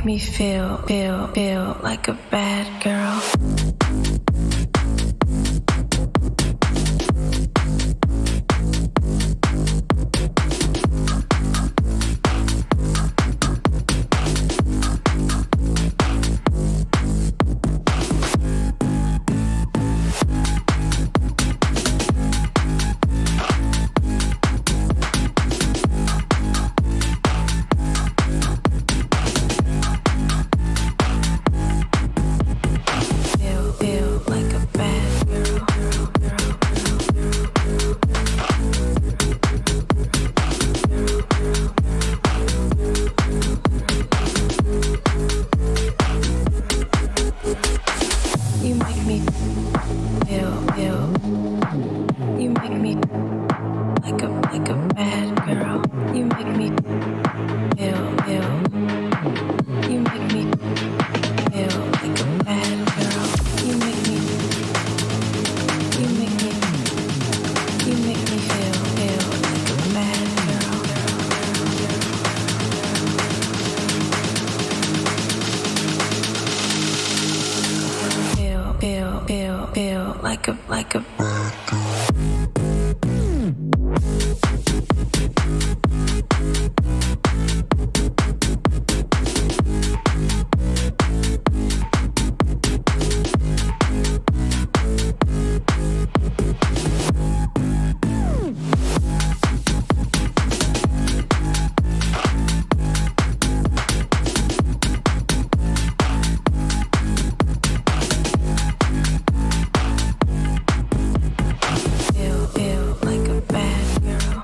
make me feel like a bad girl. Feel like a feel like a bad girl.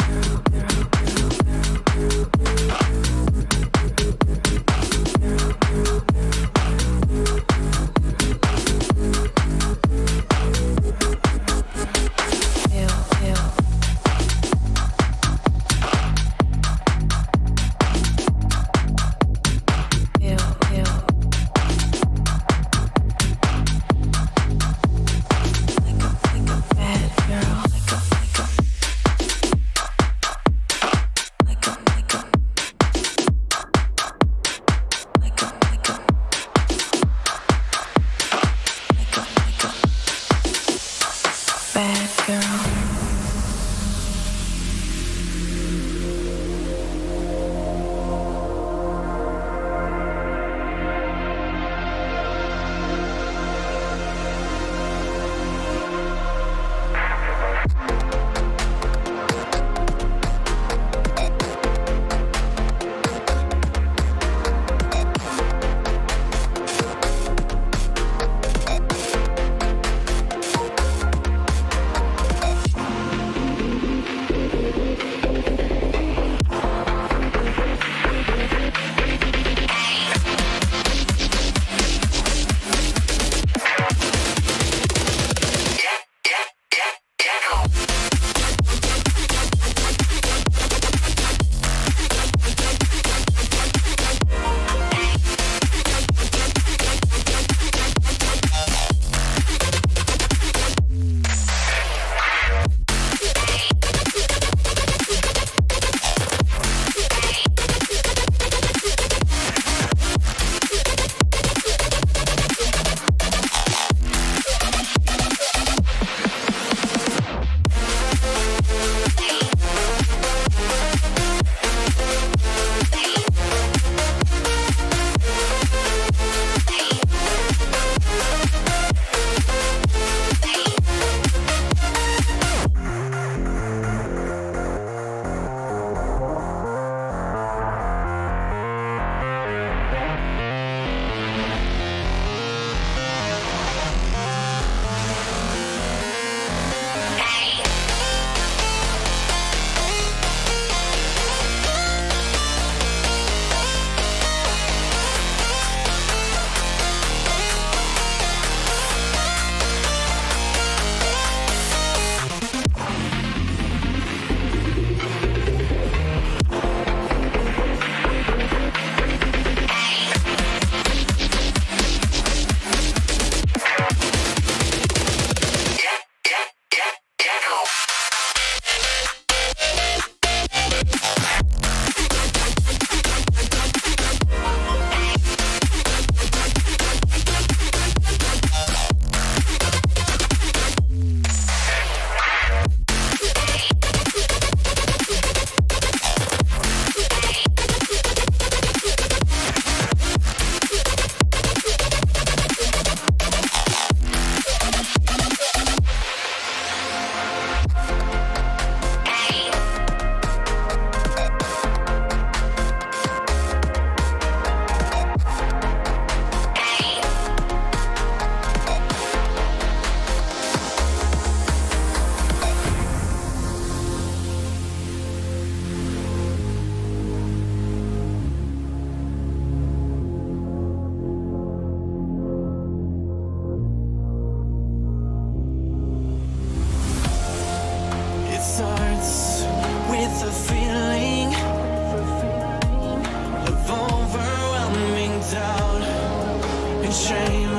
dream.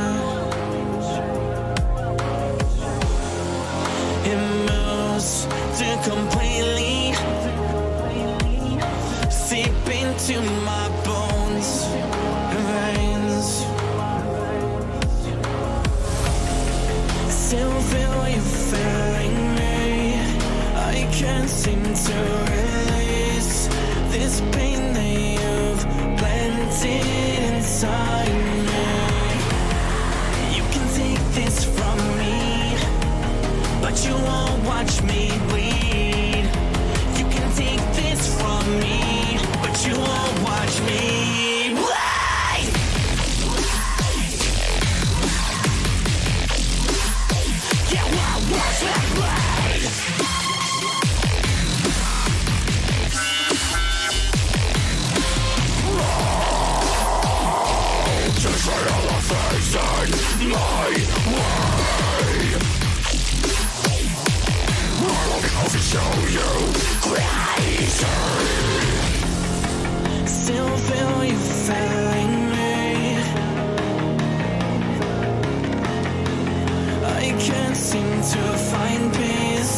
It moves to completely seep into my bones and veins. Still feel you feeling me. I can't seem to release this pain that you've planted inside me. You can take this from me, but you won't watch me bleed. You can take this from me, but you won't watch me bleed. You won't watch me bleed. Just right on the facing my way. I'll show you crazy. Still feel you feeling me. I can't seem to find peace.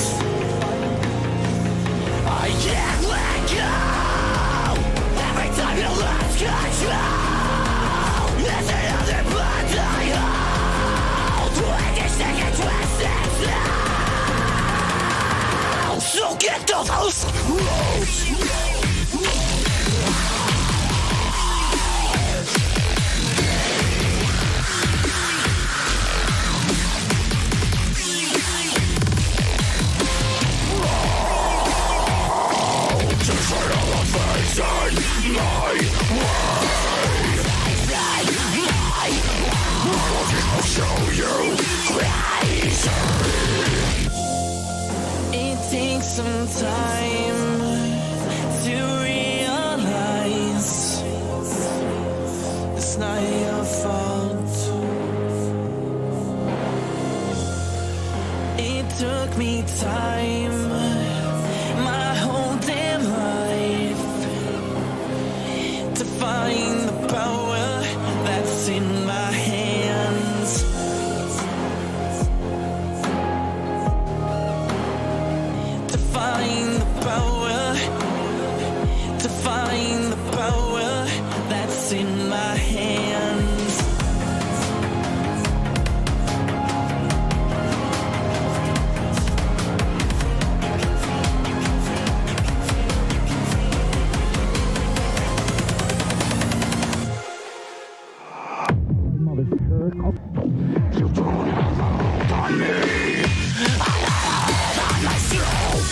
I can't let go. Every time you lose control, there's another blood I hold. Twisted, stick and twisted now. So get the house close. Just right on the facing my way. I'll show you crazy. It takes some time to realize it's not your fault. It took me time, my whole damn life, to find the power that's in my hands. To find the power, to find the power that's in my hands. You don't hold on me. I hold on myself.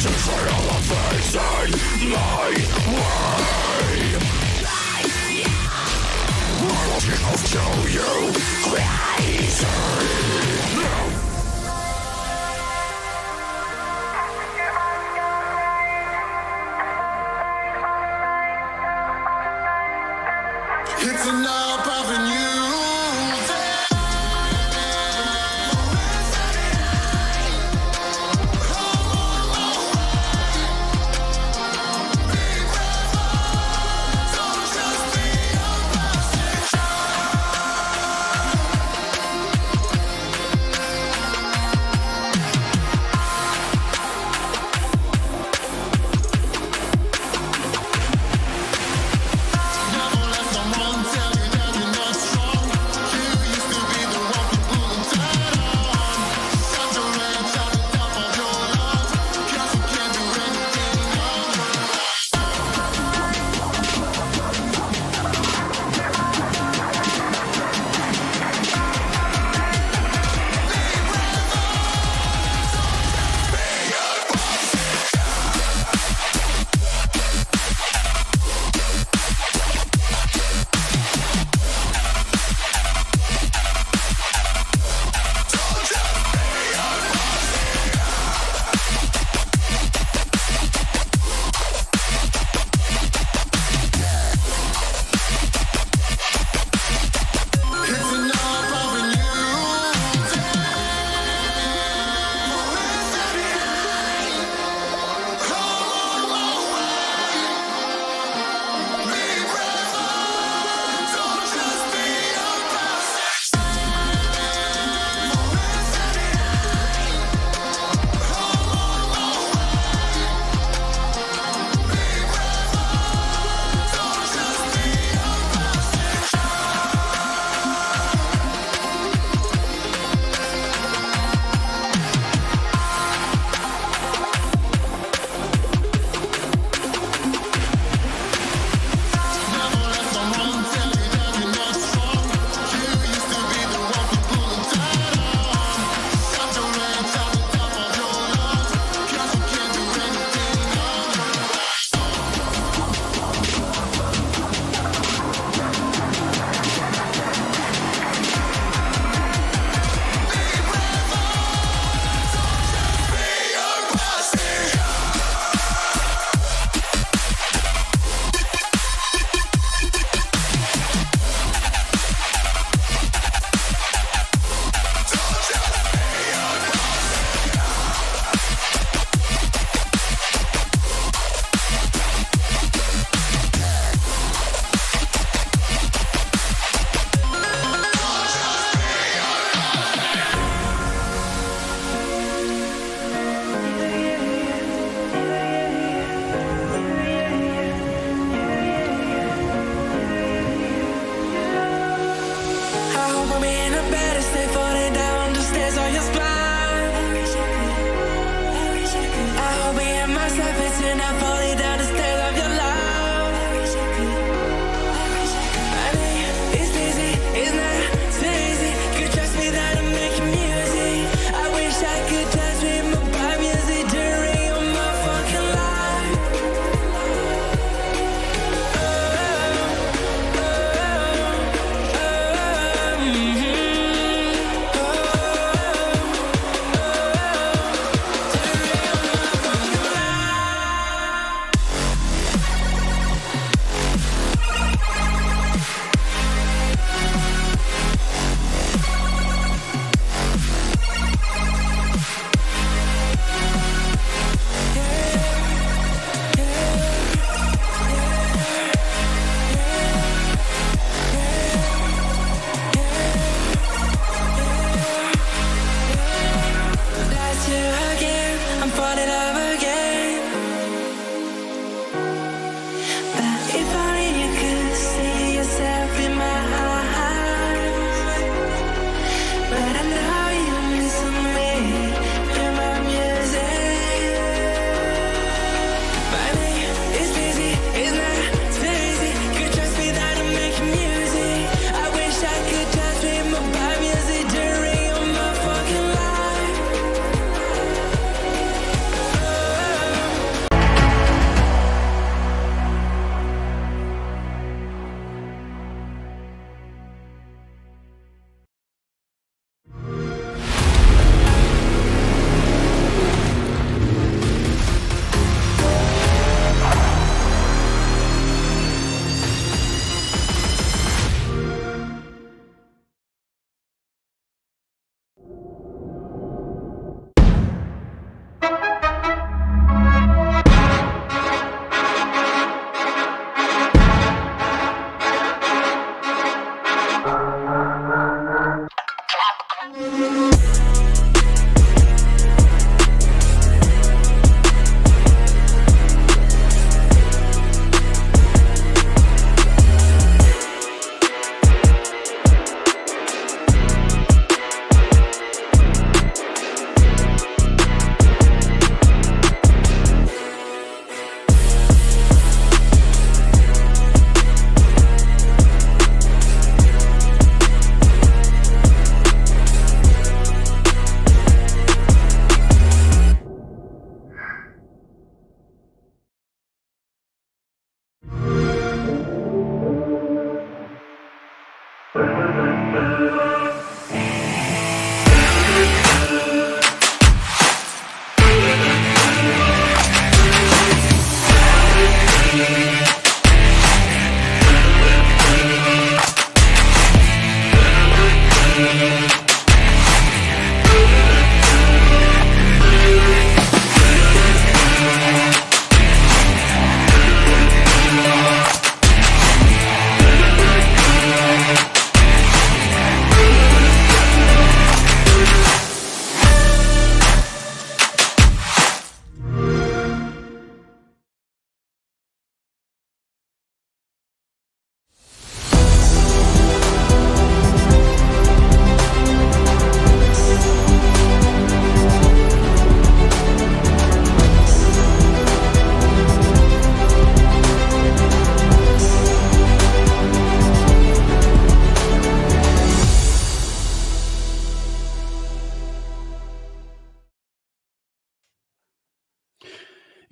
Just right on the facing my way. I'll show you crazy. It's an up avenue.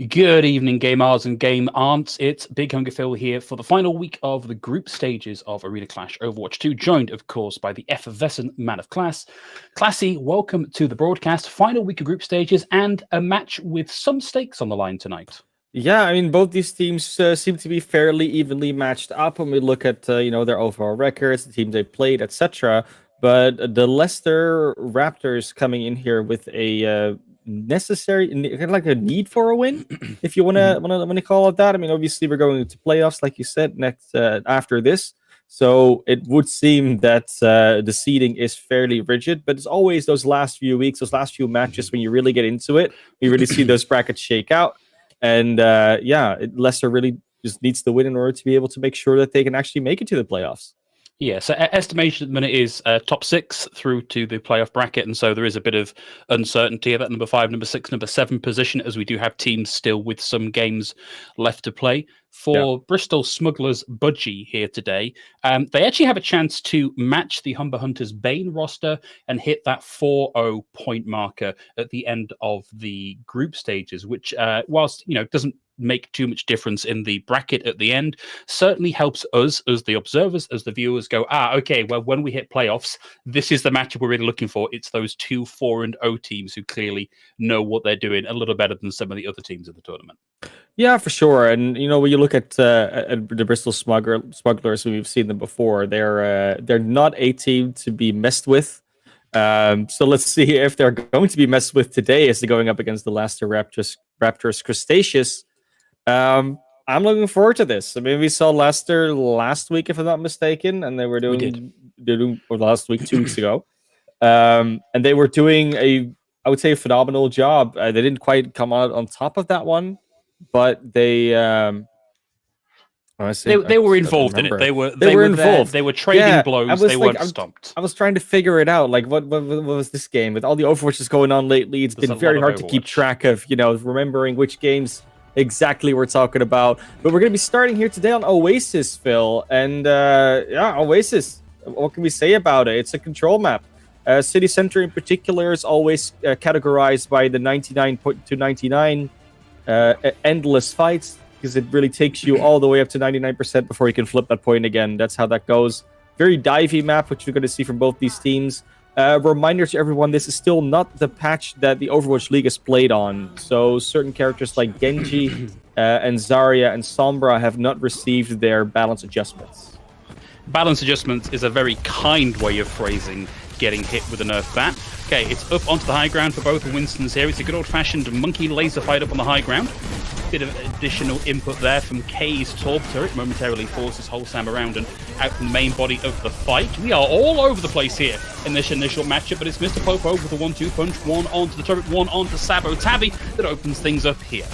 Good evening, gamers and game aunts. It's Big Hungry Phil here for the final week of the group stages of Arena Clash Overwatch 2, joined, of course, by the effervescent man of class. Classy, welcome to the broadcast. Final week of group stages and a match with some stakes on the line tonight. Yeah, I mean, both these teams seem to be fairly evenly matched up when we look at their overall records, the teams they played, etc. But the Leicester Raptors coming in here with a necessary, kind of like a need for a win, if you want to call it that. I mean, obviously we're going into playoffs, like you said, next after this. So it would seem that the seeding is fairly rigid, but it's always those last few weeks, those last few matches when you really get into it, you really see those brackets shake out. And Leicester really just needs to win in order to be able to make sure that they can actually make it to the playoffs. Yeah, so estimation at the minute is top 6 through to the playoff bracket, and so there is a bit of uncertainty at that number 5, number 6, number 7 position, as we do have teams still with some games left to play. For Bristol Smugglers Budgie here today, they actually have a chance to match the Humber Hunters Bane roster and hit that 4-0 point marker at the end of the group stages, which, whilst doesn't make too much difference in the bracket at the end, certainly helps us as the observers, as the viewers go, okay, well, when we hit playoffs, this is the matchup we're really looking for. It's those 2 4-0 teams who clearly know what they're doing a little better than some of the other teams in the tournament. Yeah, for sure. And when you look at the Bristol Smugglers, we've seen them before. They're not a team to be messed with. So let's see if they're going to be messed with today as they're going up against the Leicester Raptors Crustaceous. I'm looking forward to this. I mean, we saw Leicester last week, if I'm not mistaken, and they were doing last week, 2 weeks ago. And they were doing I would say, a phenomenal job. They didn't quite come out on top of that one, but they were involved in it. They were involved. There. They were trading blows. They weren't stopped. I was trying to figure it out. Like, what was this game? With all the Overwatches going on lately, it's been very hard to keep track of, remembering which games exactly we're talking about. But we're going to be starting here today on Oasis, Phil. And Oasis. What can we say about it? It's a control map. City Center in particular is always categorized by the 99 to 99 endless fights, because it really takes you all the way up to 99% before you can flip that point again. That's how that goes. Very divey map, which you're going to see from both these teams. Reminder to everyone, this is still not the patch that the Overwatch League has played on. So certain characters like Genji and Zarya and Sombra have not received their balance adjustments. Balance adjustments is a very kind way of phrasing getting hit with a nerf bat. Okay, it's up onto the high ground for both Winstons here. It's a good old-fashioned monkey laser fight up on the high ground. Bit of additional input there from K's Torp turret. Momentarily forces Wholesam around and out from the main body of the fight. We are all over the place here in this initial matchup, but it's Mr. Popo with a 1-2 punch. One onto the turret, one onto Sabo Tabby that opens things up here.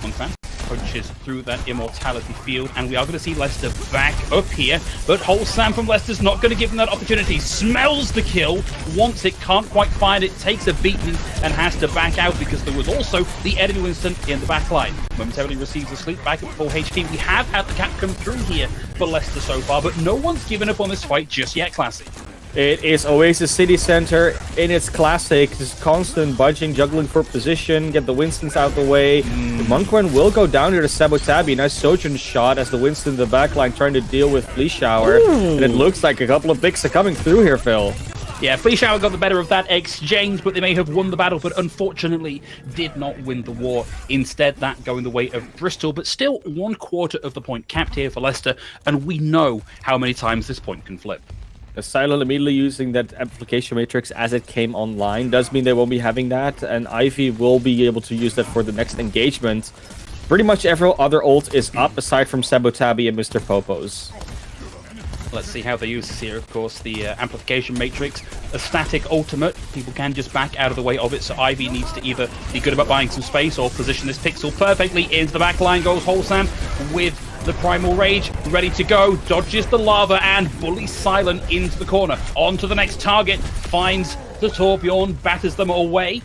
One fan punches through that immortality field, and we are going to see Leicester back up here, but Wholesam from Leicester's not going to give them that opportunity. Smells the kill, wants it, can't quite find it, takes a beating and has to back out because there was also the enemy Winston in the back line. Momentarily receives a sleep back at full HP. We have had the cap come through here for Leicester so far, but no one's given up on this fight just yet, Classy. It is Oasis City Center in its classic, just constant budging, juggling for position, get the Winstons out of the way. The Monkwen will go down here to Sabotabi. Nice Sojourn shot as the Winston in the backline trying to deal with Flea Shower. Ooh. And it looks like a couple of picks are coming through here, Phil. Yeah, Flea Shower got the better of that exchange, but they may have won the battle, but unfortunately did not win the war. Instead, that going the way of Bristol, but still 1/4 of the point capped here for Leicester, and we know how many times this point can flip. Silent immediately using that amplification matrix as it came online does mean they won't be having that, and Ivy will be able to use that for the next engagement. Pretty much every other ult is up aside from Sabotabi and Mr. Popo's. Let's see how they use this here. Of course, the amplification matrix, a static ultimate. People can just back out of the way of it, so Ivy needs to either be good about buying some space or position this pixel perfectly into the back line. Goes Wholesam with the Primal Rage, ready to go, dodges the lava and bullies Silent into the corner. On to the next target, finds the Torbjorn, batters them away.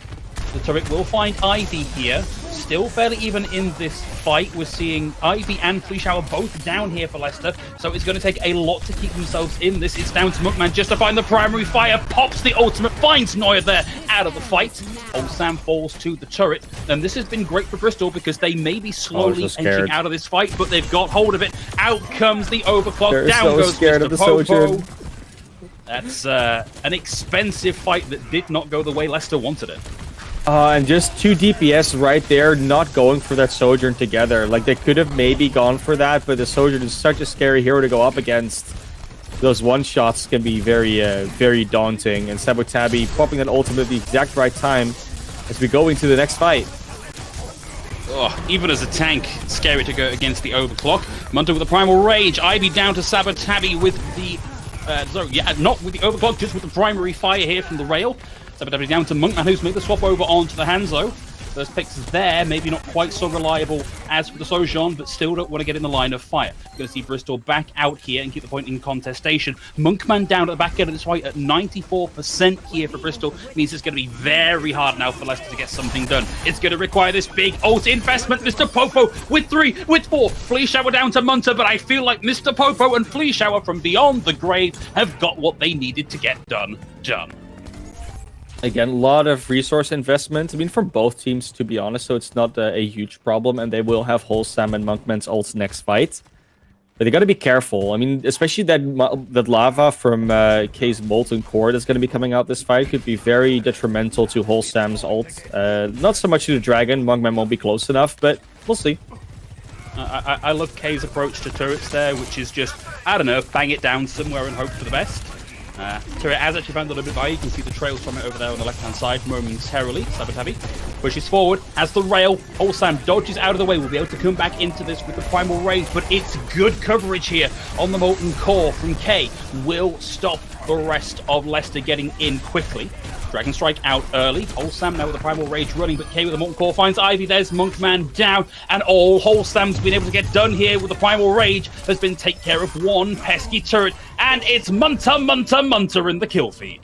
The turret will find Ivy here. still fairly even in this fight. We're seeing Ivy and Flea Shower both down here for Leicester, so it's going to take a lot to keep themselves in this. It's down to Monkman just to find the primary fire, pops the ultimate, finds Neuer there out of the fight. Old Sam falls to the turret, and this has been great for Bristol because they may be slowly edging out of this fight, but they've got hold of it. Out comes the overclock, They're down so goes scared Mr. of the Popo. Sojourn. That's an expensive fight that did not go the way Leicester wanted it. And just 2 DPS right there, not going for that Sojourn together. Like, they could have maybe gone for that, but the Sojourn is such a scary hero to go up against. Those one-shots can be very, very daunting. And Sabotabi popping that ultimate at the exact right time as we go into the next fight. Oh, even as a tank, scary to go against the overclock. Munter with the Primal Rage. Ivy down to Sabotabi with the... not with the overclock, just with the primary fire here from the rail. Sabotabi down to Monkman, who's made the swap over onto the Hanzo. Those picks there, maybe not quite so reliable as for the Sojourn, but still don't want to get in the line of fire. We're going to see Bristol back out here and keep the point in contestation. Monkman down at the back end of this fight at 94% here for Bristol. Means it's going to be very hard now for Leicester to get something done. It's going to require this big ult investment. Mr. Popo with 3, with 4. Flea Shower down to Munter, but I feel like Mr. Popo and Flea Shower from beyond the grave have got what they needed to get done. Again, a lot of resource investment. I mean, for both teams, to be honest, so it's not a huge problem, and they will have Wholesome and Monkman's ults next fight. But they got to be careful. I mean, especially that lava from K's Molten Core that's going to be coming out this fight could be very detrimental to Wholesome's ult. Not so much to the Dragon. Monkman won't be close enough, but we'll see. I love K's approach to turrets there, which is just, I don't know, bang it down somewhere and hope for the best. Turret has actually found a little bit by. You can see the trails from it over there on the left-hand side momentarily. Sabotabi pushes forward as the rail. Wholesome dodges out of the way. We'll be able to come back into this with the Primal Rage, but it's good coverage here on the Molten Core from K. Will stop the rest of Leicester getting in quickly. Dragon Strike out early. Wholesome now with the Primal Rage running, but K with the Molten Core finds Ivy. There's Monkman down, and all Wholesome's been able to get done here with the Primal Rage has been take care of one pesky turret, and it's Munter in the kill feed.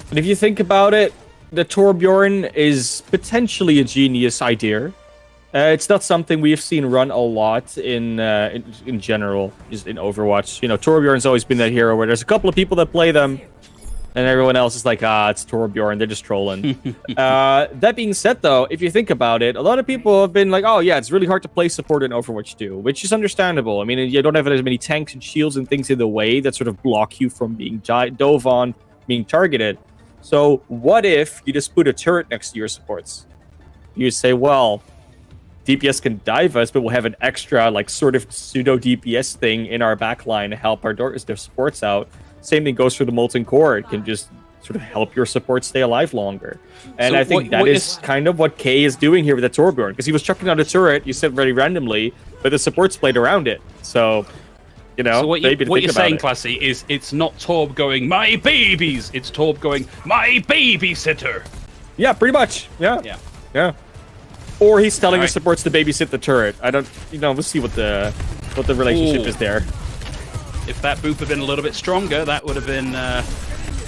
And if you think about it, the Torbjorn is potentially a genius idea. It's not something we've seen run a lot in general, just in Overwatch. You know, Torbjorn's always been that hero where there's a couple of people that play them, and everyone else is like, it's Torbjorn, they're just trolling. That being said, though, if you think about it, a lot of people have been like, oh yeah, it's really hard to play support in Overwatch 2, which is understandable. I mean, you don't have as many tanks and shields and things in the way that sort of block you from being dove on, being targeted. So what if you just put a turret next to your supports? You say, well, DPS can dive us, but we'll have an extra, like, sort of pseudo DPS thing in our backline to help their supports out. Same thing goes for the Molten Core. It can just sort of help your support stay alive longer. And so I think that is kind of what K is doing here with the Torbjorn, because he was chucking out a turret, you said very randomly, but the supports played around it. So, you know, so what you're saying, Classy, is it's not Torb going, my babies! It's Torb going, my babysitter! Yeah, pretty much. Yeah. Or he's telling the supports to babysit the turret. I don't, we'll see what the relationship is there. If that boop had been a little bit stronger, that would have been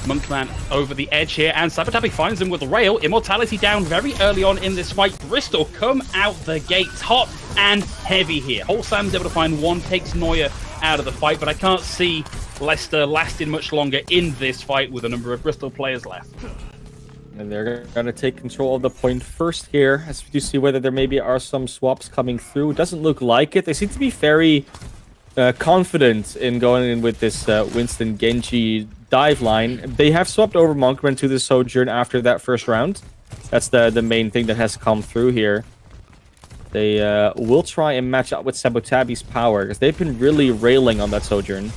Monkman over the edge here. And Sabotabi finds him with the rail. Immortality down very early on in this fight. Bristol come out the gates hot and heavy here. Wholesome's able to find one, takes Neuer out of the fight, but I can't see Leicester lasting much longer in this fight with a number of Bristol players left. And they're going to take control of the point first here, as we do see whether there maybe are some swaps coming through. It doesn't look like it. They seem to be very confident in going in with this Winston Genji dive line. They have swapped over Monkman to the Sojourn after that first round. That's the main thing that has come through here. They will try and match up with Sabotabi's power, because they've been really railing on that Sojourn.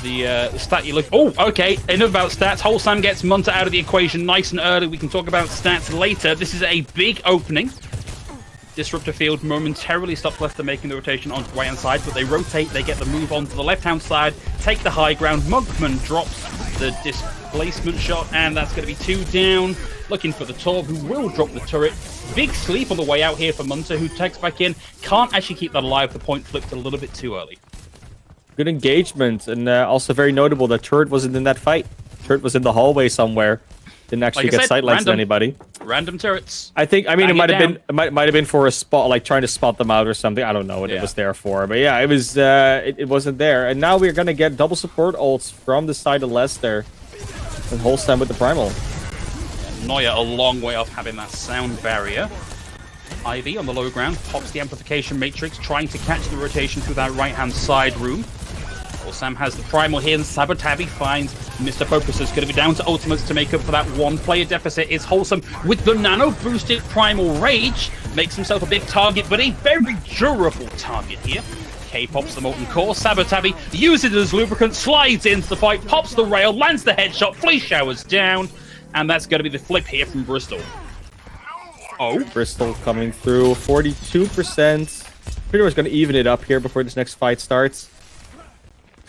The stat you look... Oh, okay. Enough about stats. Wholesome gets Munter out of the equation nice and early. We can talk about stats later. This is a big opening. Disruptor field momentarily stops Leicester making the rotation onto the right-hand side, but they rotate, they get the move onto the left-hand side, take the high ground. Monkman drops the displacement shot, and that's going to be 2 down. Looking for the Torb, who will drop the turret. Big sleep on the way out here for Munter, who takes back in. Can't actually keep that alive. The point flipped a little bit too early. Good engagement, and also very notable that turret wasn't in that fight. Turret was in the hallway somewhere. Didn't actually Like I get said, sight lines to random. anybody. Random turrets. I mean, Bang it might have been for a spot, like trying to spot them out or something. I don't know what it was there for, but yeah, it was. It wasn't there, and now we're gonna get double support ults from the side of Leicester, and Holstein with the primal. Neuer a long way off having that sound barrier. Ivy on the low ground pops the amplification matrix, trying to catch the rotation through that right-hand side room. Well, Sam has the primal here, and Sabotabi finds Mr. Focus is going to be down to ultimates to make up for that one-player deficit. Is Wholesome with the nano-boosted primal rage, makes himself a big target, but a very durable target here. K pops the molten core. Sabotabi uses it as lubricant, slides into the fight, pops the rail, lands the headshot, fleece showers down, and that's going to be the flip here from Bristol. Oh, Bristol coming through 42%. Pretty much going to even it up here before this next fight starts.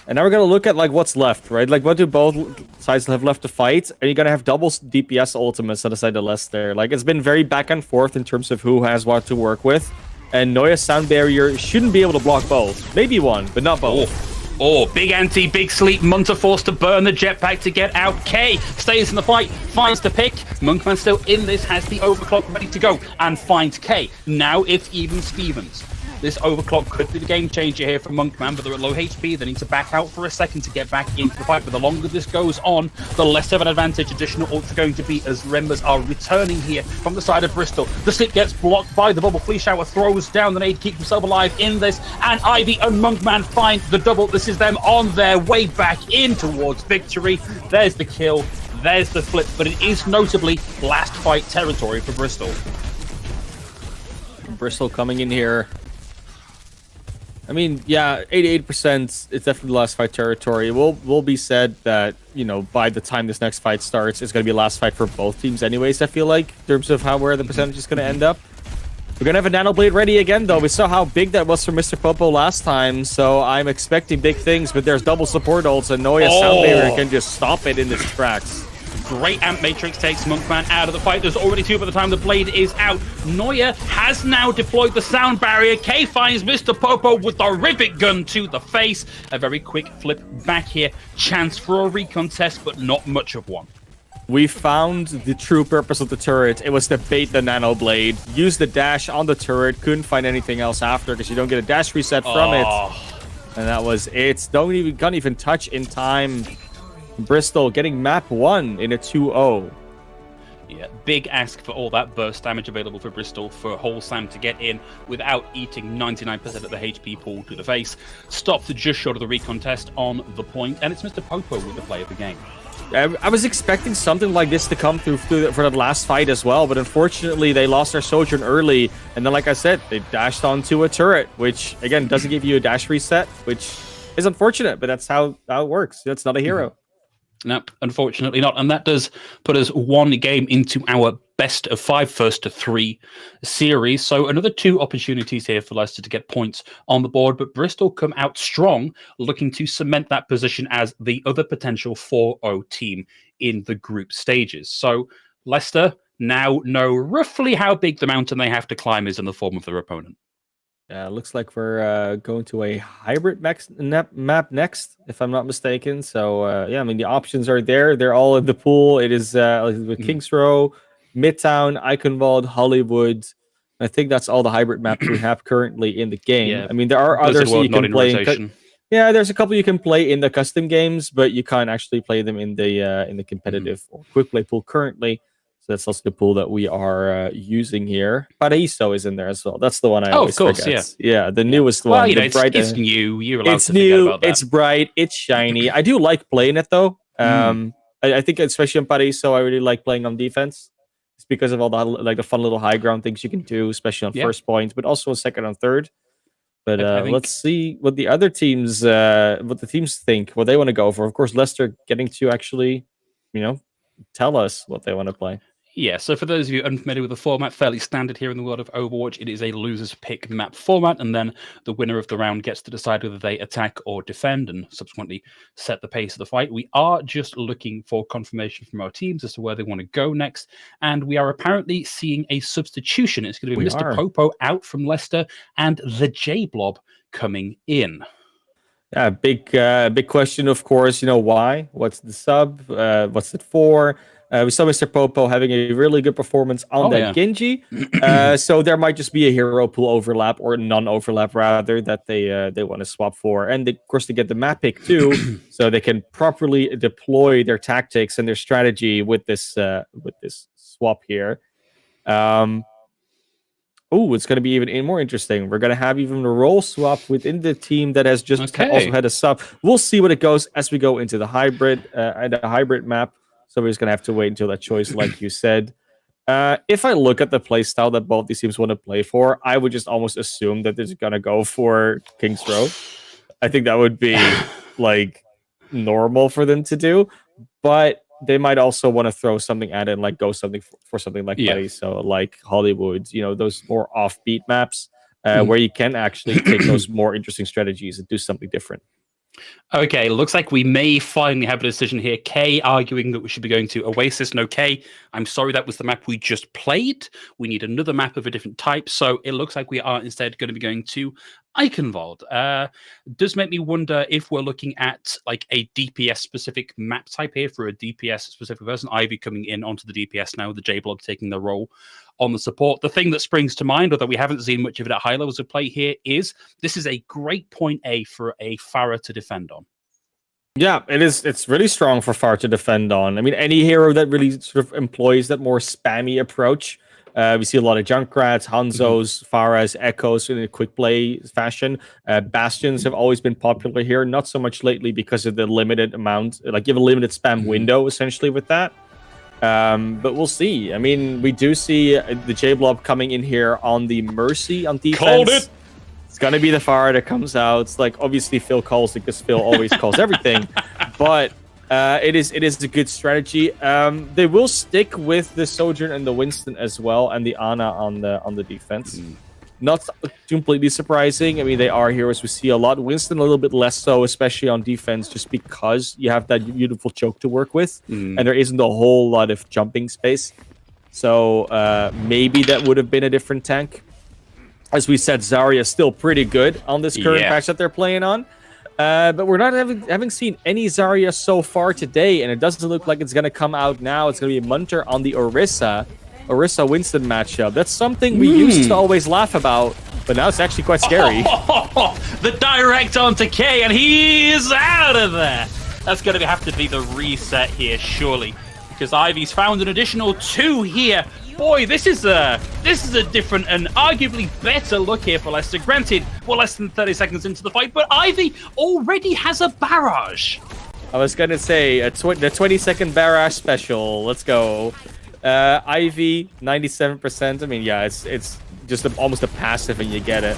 And now we're going to look at like what's left, right? Like what do both sides have left to fight? And you're going to have double DPS ultimates on the side of Leicester. Like it's been very back and forth in terms of who has what to work with. And Neuer's sound barrier shouldn't be able to block both. Maybe one, but not both. Oh, big anti, big sleep. Munter forced to burn the jetpack to get out. K stays in the fight, finds the pick. Monkman still in this, has the overclock ready to go, and finds K. Now it's even Stevens. This overclock could be the game changer here for Monkman, but they're at low HP. They need to back out for a second to get back into the fight. But the longer this goes on, the less of an advantage additional ults are going to be as members are returning here from the side of Bristol. The slip gets blocked by the bubble. Flea Shower throws down the nade to keep himself alive in this. And Ivy and Monkman find the double. This is them on their way back in towards victory. There's the kill. There's the flip. But it is notably last fight territory for Bristol. Bristol coming in here. I mean, yeah, 88%, it's definitely last fight territory. It will be said that, you know, by the time this next fight starts, it's going to be last fight for both teams anyways, I feel like, in terms of where the percentage is going to end up. We're going to have a Nano Blade ready again, though. We saw how big that was for Mr. Popo last time, so I'm expecting big things, but there's double support ults, and Noya Sound Barrier can just stop it in its tracks. Great Amp Matrix takes Monkman out of the fight. There's already two by the time the blade is out. Neuer has now deployed the sound barrier. K finds Mr. Popo with the rivet gun to the face. A very quick flip back here. Chance for a recon test, but not much of one. We found the true purpose of the turret. It was to bait the Nano Blade. Use the dash on the turret. Couldn't find anything else after because you don't get a dash reset from it. And that was it. Can't even touch in time. Bristol getting map 1 in a 2-0. Yeah, big ask for all that burst damage available for Bristol for Wholesome to get in without eating 99% of the HP pool to the face. Stopped just short of the recon test on the point, and it's Mr. Popo with the play of the game. I was expecting something like this to come through for the last fight as well, but unfortunately they lost their Sojourn early, and then like I said, they dashed onto a turret, which again doesn't give you a dash reset, which is unfortunate, but that's how it works. That's not a hero. Nope, unfortunately not. And that does put us one game into our best of 5 first to 3 series. So another 2 opportunities here for Leicester to get points on the board. But Bristol come out strong, looking to cement that position as the other potential 4-0 team in the group stages. So Leicester now know roughly how big the mountain they have to climb is in the form of their opponent. Looks like we're going to a hybrid map next, if I'm not mistaken. So, yeah, I mean, the options are there. They're all in the pool. It is with Kings Row, Midtown, Eichenwald, Hollywood. I think that's all the hybrid maps we have currently in the game. Yeah. I mean, there are others you can play. Yeah, there's a couple you can play in the custom games, but you can't actually play them in the competitive or quick play pool currently. That's also the pool that we are using here. Paraíso is in there as well. That's the one I always forget. Yeah, the newest one. Well, you know, it's new. You're allowed to forget about that. It's bright. It's shiny. I do like playing it, though. I think especially on Paraíso, I really like playing on defense. It's because of all the fun little high ground things you can do, especially on first point, but also on second and third. But let's see what the other teams, what the teams think, what they want to go for. Of course, Leicester getting to actually, tell us what they want to play. Yeah, so for those of you unfamiliar with the format, fairly standard here in the world of Overwatch, it is a loser's pick map format, and then the winner of the round gets to decide whether they attack or defend and subsequently set the pace of the fight. We are just looking for confirmation from our teams as to where they want to go next, and we are apparently seeing a substitution. It's going to be Mr. Popo out from Leicester and the J-Blob coming in. Yeah, big question, of course. Why? What's the sub? What's it for? We saw Mr. Popo having a really good performance on that Genji. So there might just be a hero pool overlap or non-overlap rather that they want to swap for. And of course they get the map pick too, so they can properly deploy their tactics and their strategy with this swap here. It's going to be even more interesting. We're going to have even a role swap within the team that has just also had a sub. We'll see what it goes as we go into the hybrid map. So we're just going to have to wait until that choice, like you said. If I look at the playstyle that both these teams want to play for, I would just almost assume that they're going to go for King's Row. I think that would be like normal for them to do. But they might also want to throw something at it and like go something for something like Buddy. So like Hollywood, those more offbeat maps where you can actually take those more interesting strategies and do something different. Okay, looks like we may finally have a decision here. Kay arguing that we should be going to Oasis. No, Kay, I'm sorry, that was the map we just played. We need another map of a different type. So it looks like we are instead going to be going to Eichenwald. Does make me wonder if we're looking at like a DPS specific map type here for a DPS specific person. Ivy coming in onto the DPS now, the J-Blob taking the role on the support. The thing that springs to mind, although we haven't seen much of it at high levels of play here, is this is a great point A for a Pharah to defend on. Yeah, it is. It's really strong for Pharah to defend on. I mean, any hero that really sort of employs that more spammy approach. We see a lot of Junkrats, Hanzos, Pharahs, Echoes in a quick play fashion. Bastions have always been popular here, not so much lately because of the limited amount. Like, you have a limited spam window, essentially, with that. But we'll see. I mean, we do see the J-Blob coming in here on the Mercy on defense. Called it! It's going to be the Pharah that comes out. It's like, obviously, Phil calls it because Phil always calls everything. But it is a good strategy. They will stick with the Sojourn and the Winston as well, and the Ana on the defense. Not completely surprising. I mean, they are heroes we see a lot. Winston a little bit less so, especially on defense, just because you have that beautiful choke to work with, and there isn't a whole lot of jumping space. So maybe that would have been a different tank. As we said, Zarya is still pretty good on this current patch that they're playing on. But we're not having seen any Zarya so far today, and it doesn't look like it's going to come out now. It's going to be Munter on the Orisa-Winston matchup. That's something we used to always laugh about, but now it's actually quite scary. The direct onto K, and he is out of there. That's going to have to be the reset here, surely, because Ivy's found an additional 2 here. Boy, this is a different and arguably better look here for Leicester. Granted, we're less than 30 seconds into the fight, but Ivy already has a barrage. I was going to say, the 20-second barrage special. Let's go. Ivy, 97%. I mean, yeah, it's just almost a passive and you get it.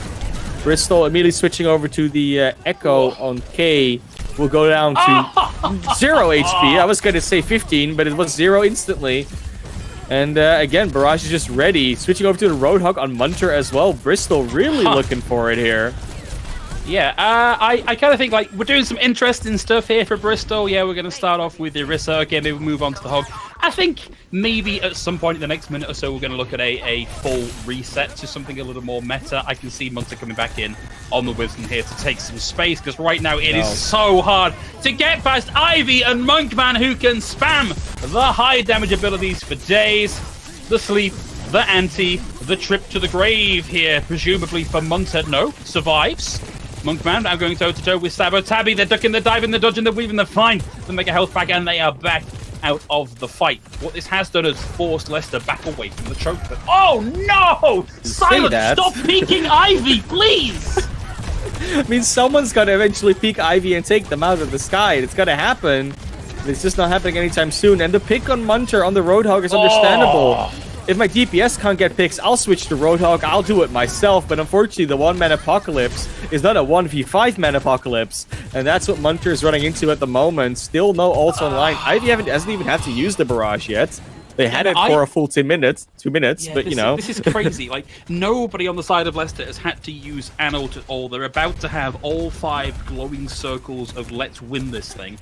Bristol immediately switching over to the Echo on K. Will go down to 0 HP. I was going to say 15, but it was 0 instantly. And again, Barrage is just ready. Switching over to the Roadhog on Munter as well. Bristol really looking for it here. Yeah, I kind of think like we're doing some interesting stuff here for Bristol. Yeah, we're going to start off with the Orisa. Okay, maybe we'll move on to the Hog. I think maybe at some point in the next minute or so, we're going to look at a full reset to something a little more meta. I can see Munter coming back in on the Wisdom here to take some space, because right now it is so hard to get past Ivy and Monkman, who can spam the high damage abilities for days. The sleep, the anti, the trip to the grave here, presumably for Munter. No, survives. Monkman now going toe-to-toe with Sabo Tabby. They're ducking, they're diving, they're dodging, they're weaving, they're fine. They make a health back, and they are back out of the fight. What this has done is forced Leicester back away from the choke. But oh no! Silence! Stop peeking Ivy, please! I mean, someone's got to eventually peek Ivy and take them out of the sky. It's got to happen. It's just not happening anytime soon. And the pick on Munter on the Roadhog is understandable. If my DPS can't get picks, I'll switch to Roadhog. I'll do it myself. But unfortunately, the one-man apocalypse is not a 1v5-man apocalypse. And that's what Munter is running into at the moment. Still no ults online. Ivy hasn't even had to use the barrage yet. They had it for a full 2 minutes, yeah, but you know. This is crazy. Like, nobody on the side of Leicester has had to use an ult at all. They're about to have all 5 glowing circles of let's win this thing.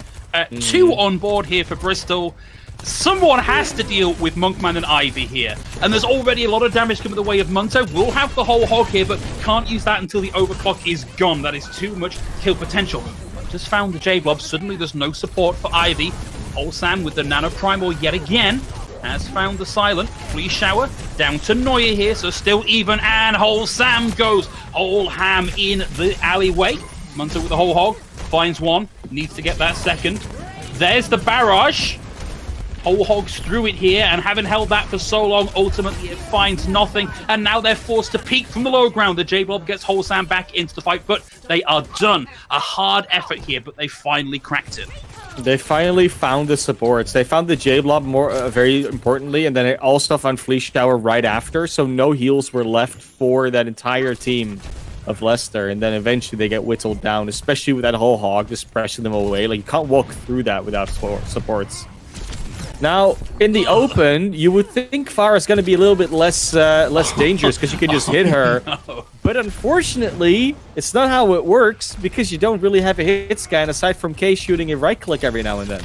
2 on board here for Bristol. Someone has to deal with Monkman and Ivy here. And there's already a lot of damage coming the way of Munter. We'll have the whole hog here, but can't use that until the overclock is gone. That is too much kill potential. Just found the J-Blob. Suddenly there's no support for Ivy. Wholesam with the Nano Primal yet again has found the silent. Flea Shower down to Neuer here, so still even, and Wholesam goes whole ham in the alleyway. Munter with the whole hog, finds one, needs to get that second. There's the barrage. Whole hogs through it here, and having held that for so long, ultimately it finds nothing, and now they're forced to peek from the low ground. The J-Blob gets Wholesam back into the fight, but they are done. A hard effort here, but they finally cracked it. They finally found the supports. They found the J-Blob very importantly, and then they also found Flea Shower right after, so no heals were left for that entire team of Leicester, and then eventually they get whittled down, especially with that whole hog just pressing them away. Like, you can't walk through that without supports. Now, in the open, you would think Farah's going to be a little bit less dangerous because you can just hit her. No. But unfortunately, it's not how it works because you don't really have a hit scan aside from K shooting a right-click every now and then.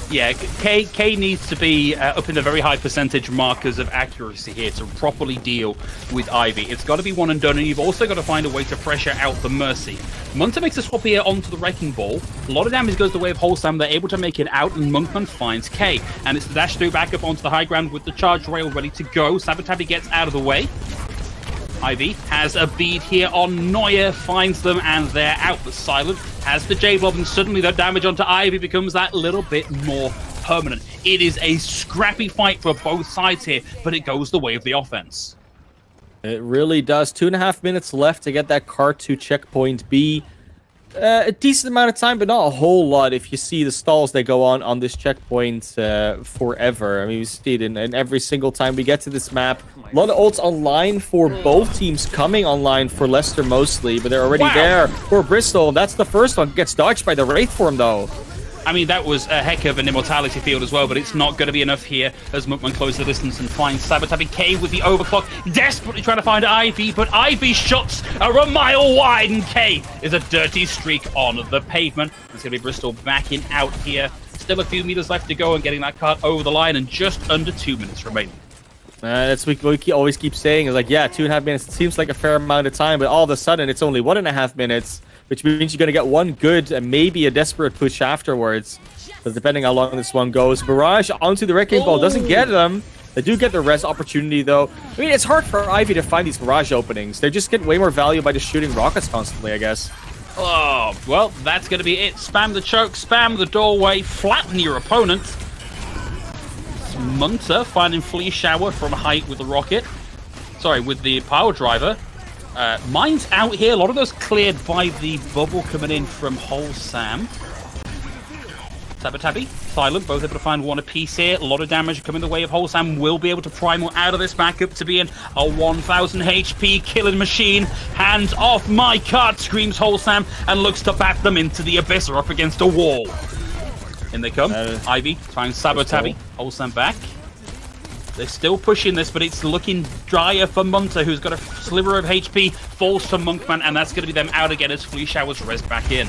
Yeah, K needs to be up in the very high percentage markers of accuracy here to properly deal with Ivy. It's got to be one and done, and you've also got to find a way to pressure out the Mercy. Munter makes a swap here onto the Wrecking Ball. A lot of damage goes the way of Wholesam. They're able to make it out, and Monkman finds K. And it's the dash through back up onto the high ground with the charge rail ready to go. Sabotabi gets out of the way. Ivy has a bead here on Neuer, finds them, and they're out. The Silent has the J-Blob, and suddenly the damage onto Ivy becomes that little bit more permanent. It is a scrappy fight for both sides here, but it goes the way of the offense. It really does. 2.5 minutes left to get that car to checkpoint B. A decent amount of time, but not a whole lot if you see the stalls that go on this checkpoint forever. I mean, we see it in every single time we get to this map. A lot of ults online for both teams, coming online for Leicester mostly, but they're already there for Bristol. That's the first one. Gets dodged by the Wraith Form, though. I mean, that was a heck of an immortality field as well, but it's not going to be enough here as Monkman closes the distance and finds Sabotabi K with the overclock, desperately trying to find Ivy, but Ivy shots are a mile wide, and K is a dirty streak on the pavement. It's going to be Bristol backing out here. Still a few meters left to go and getting that cart over the line, and just under 2 minutes remaining. That's what we always keep saying, is like, yeah, 2.5 minutes seems like a fair amount of time, but all of a sudden it's only 1.5 minutes. Which means you're going to get one good and maybe a desperate push afterwards. Because depending how long this one goes. Barrage onto the Wrecking Ball doesn't get them. They do get the res opportunity, though. I mean, it's hard for Ivy to find these Barrage openings. They just get way more value by just shooting rockets constantly, I guess. Oh, well, that's going to be it. Spam the choke, spam the doorway, flatten your opponent. It's Munter finding Flea Shower from height with the rocket. Sorry, with the power driver. Mines out here. A lot of those cleared by the bubble coming in from Wholesam. Sabotabi, Silent, both able to find one apiece here. A lot of damage coming the way of Wholesam. Will be able to primal out of this backup to be in a 1000 HP killing machine. Hands off my cart, screams Wholesam, and looks to bat them into the abyss or up against a wall. In they come. Ivy finds Sabotabi. Wholesam back. They're still pushing this, but it's looking drier for Munter, who's got a sliver of HP, falls to Monkman, and that's going to be them out again as Flea Shower's res back in.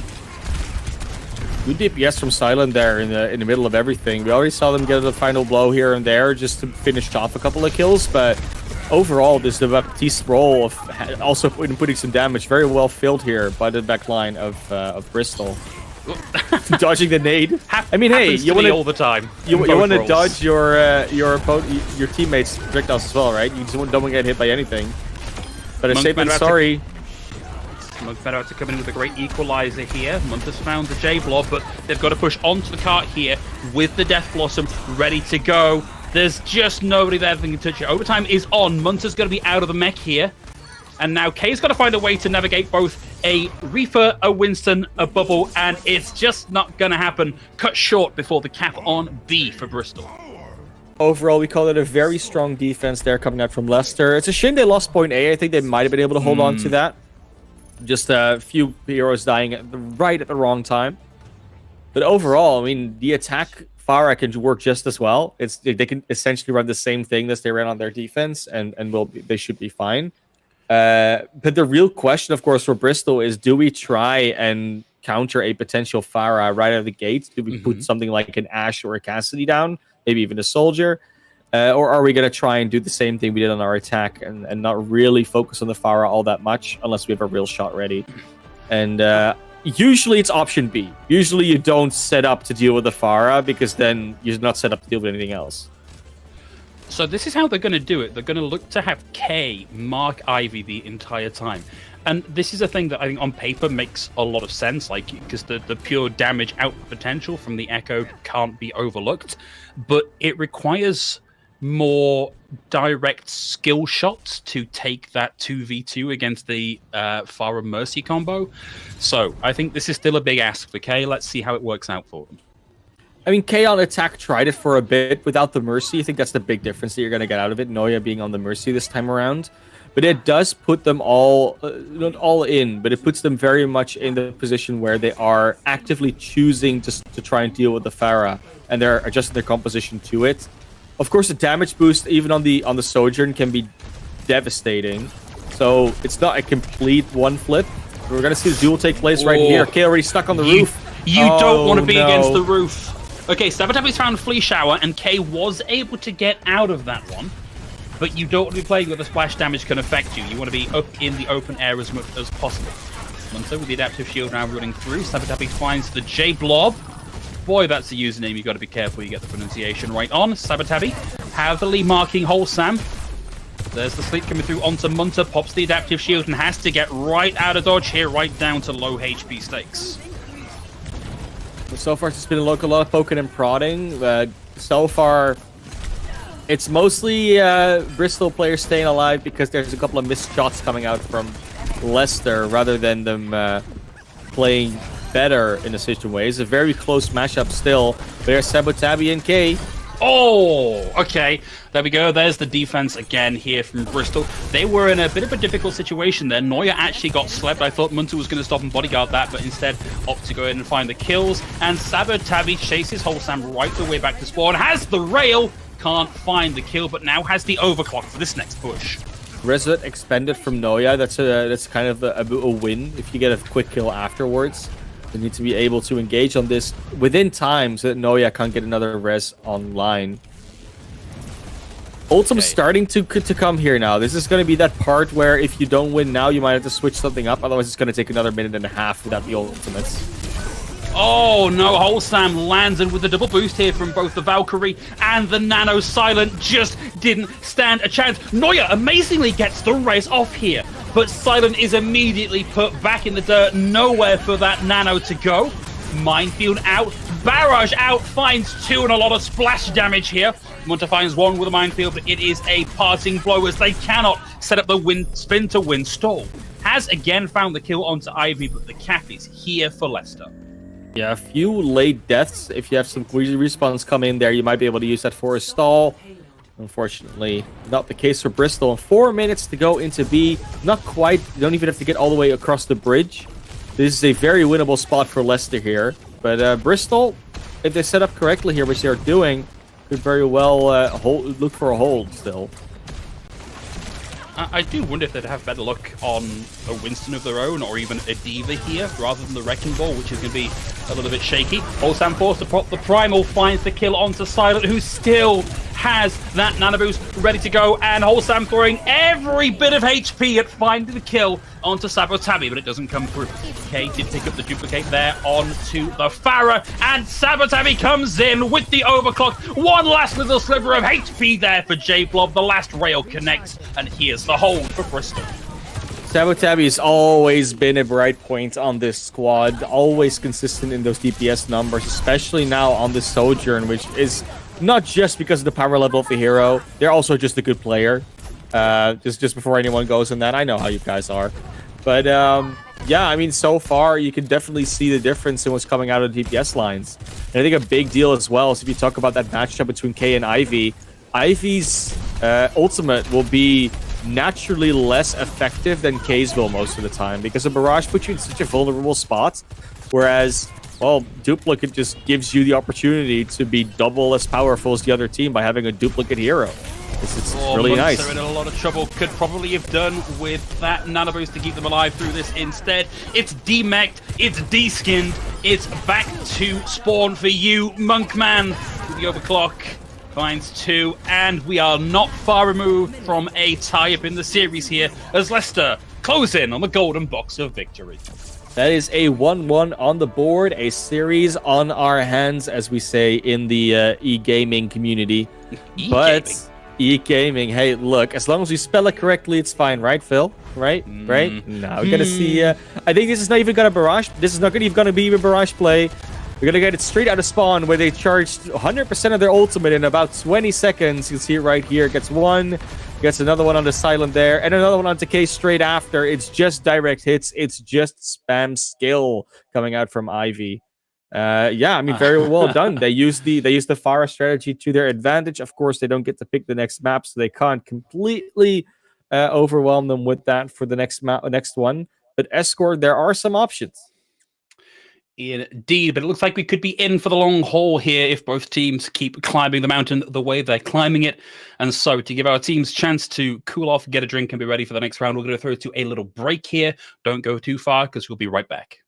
Good DPS from Silent there in the middle of everything. We already saw them get the final blow here and there just to finish off a couple of kills, but overall, this the Baptiste role of also putting some damage very well filled here by the back line of Bristol. Dodging the nade. I mean, hey, you want to all the time. You want to dodge your teammates' projectiles as well, right? You just don't want to get hit by anything. But a safe than sorry. Monk better to come in with a great equalizer here. Munter's found the J-Blob, but they've got to push onto the cart here with the Death Blossom ready to go. There's just nobody there that can touch it. Overtime is on. Munter's going to be out of the mech here. And now Kay's got to find a way to navigate both a Reaper, a Winston, a Bubble, and it's just not going to happen. Cut short before the cap on B for Bristol. Overall, we call it a very strong defense there coming out from Leicester. It's a shame they lost point A. I think they might have been able to hold on to that. Just a few heroes dying right at the wrong time. But overall, I mean, the attack Farah can work just as well. They can essentially run the same thing as they ran on their defense, and they should be fine. But the real question, of course, for Bristol is, do we try and counter a potential Farah right out of the gate? Do we put something like an Ashe or a Cassidy down? Maybe even a Soldier? Or are we going to try and do the same thing we did on our attack and not really focus on the Farah all that much unless we have a real shot ready? And usually it's option B. Usually you don't set up to deal with the Pharah because then you're not set up to deal with anything else. So this is how they're going to do it. They're going to look to have K mark Ivy the entire time. And this is a thing that I think on paper makes a lot of sense, like, because the pure damage output potential from the Echo can't be overlooked. But it requires more direct skill shots to take that 2v2 against the Pharah Mercy combo. So I think this is still a big ask for K. Let's see how it works out for them. I mean, K on attack tried it for a bit without the Mercy. I think that's the big difference that you're going to get out of it. Noya being on the Mercy this time around. But it does put them all, not all in, but it puts them very much in the position where they are actively choosing to try and deal with the Pharah. And they're adjusting their composition to it. Of course, the damage boost, even on the Sojourn, can be devastating. So it's not a complete one flip. We're going to see the duel take place right here. K already stuck on the roof. You don't want to be against the roof. Okay, Sabatabi's found Flea Shower, and K was able to get out of that one. But you don't want to be playing where the splash damage can affect you. You want to be up in the open air as much as possible. Munter with the adaptive shield now running through. Sabatabi finds the J-Blob. Boy, that's the username. You've got to be careful you get the pronunciation right on. Sabatabi heavily marking Wholesome. There's the sleep coming through onto Munter. Pops the adaptive shield and has to get right out of dodge here, right down to low HP stakes. So far, it's been a lot of poking and prodding. So far, it's mostly Bristol players staying alive because there's a couple of missed shots coming out from Leicester rather than them playing better in a certain way. It's a very close matchup still. There's Sabatabi and K. Oh, okay. There we go. There's the defense again here from Bristol. They were in a bit of a difficult situation there. Neuer actually got slept. I thought Munter was going to stop and bodyguard that, but instead opted to go in and find the kills. And Sabatabi chases Wholesome right the way back to spawn. Has the rail, can't find the kill, but now has the overclock for this next push. Reset expended from Noya. That's kind of a win if you get a quick kill afterwards. You need to be able to engage on this within time so that Noya can't get another res online. Ultimate's starting to come here now. This is going to be that part where if you don't win now, you might have to switch something up. Otherwise, it's going to take another minute and a half without the ultimates. Oh no, Wholesome landed with the double boost here from both the Valkyrie and the Nano Silent. Just didn't stand a chance. Neuer amazingly gets the res off here, but Silent is immediately put back in the dirt. Nowhere for that Nano to go. Minefield out, Barrage out, finds two and a lot of splash damage here. Munter finds one with a Minefield, but it is a parting blow as they cannot set up the spin to win stall. Has again found the kill onto Ivy, but the cap is here for Leicester. Yeah, a few late deaths. If you have some respawns come in there, you might be able to use that for a stall. Unfortunately, not the case for Bristol. 4 minutes to go into B. Not quite. You don't even have to get all the way across the bridge. This is a very winnable spot for Leicester here. But Bristol, if they set up correctly here, which they're doing, could very well look for a hold still. I do wonder if they'd have better luck on a Winston of their own or even a Diva here rather than the Wrecking Ball, which is going to be a little bit shaky. Wholesome forced to prop the Primal, finds the kill onto Silent, who still has that Nano Boost ready to go, and Wholesome throwing every bit of HP at finding the kill onto Sabatabi, but it doesn't come through. K did pick up the duplicate there onto the Pharah, and Sabatabi comes in with the overclock. One last little sliver of HP there for J-Blob. The last rail connects, and here's the hold for Bristol. Sabatabi has always been a bright point on this squad, always consistent in those DPS numbers, especially now on the Sojourn, which is not just because of the power level of the hero. They're also just a good player. Just before anyone goes in that, I know how you guys are. But yeah, I mean, so far you can definitely see the difference in what's coming out of the DPS lines. And I think a big deal as well is if you talk about that matchup between K and Ivy, Ivy's ultimate will be naturally less effective than K's will most of the time because a Barrage puts you in such a vulnerable spot, whereas, well, Duplicate just gives you the opportunity to be double as powerful as the other team by having a duplicate hero. It's really nice. They're in a lot of trouble. Could probably have done with that Nano Boost to keep them alive through this. Instead, it's demeched, it's deskinned, it's back to spawn for you, Monkman. With the overclock, finds two, and we are not far removed from a tie-up in the series here as Leicester close in on the golden box of victory. That is a 1-1 on the board, a series on our hands, as we say in the e-gaming community. But e-gaming, hey, look, as long as we spell it correctly, it's fine, right, Phil? Right? Right? No, we're gonna see. I think this is not even gonna barrage. This is not even gonna be a barrage play. We're gonna get it straight out of spawn, where they charged 100% of their ultimate in about 20 seconds. You can see it right here. Gets one. Gets another one on the silent there, and another one on Decay straight after. It's just direct hits. It's just spam skill coming out from Ivy. Yeah, I mean, very well done. They use the Pharah strategy to their advantage. Of course, they don't get to pick the next map, so they can't completely overwhelm them with that for the next one. But Escort, there are some options. Indeed, but it looks like we could be in for the long haul here if both teams keep climbing the mountain the way they're climbing it. And so to give our teams a chance to cool off, get a drink, and be ready for the next round, we're going to throw to a little break here. Don't go too far because we'll be right back.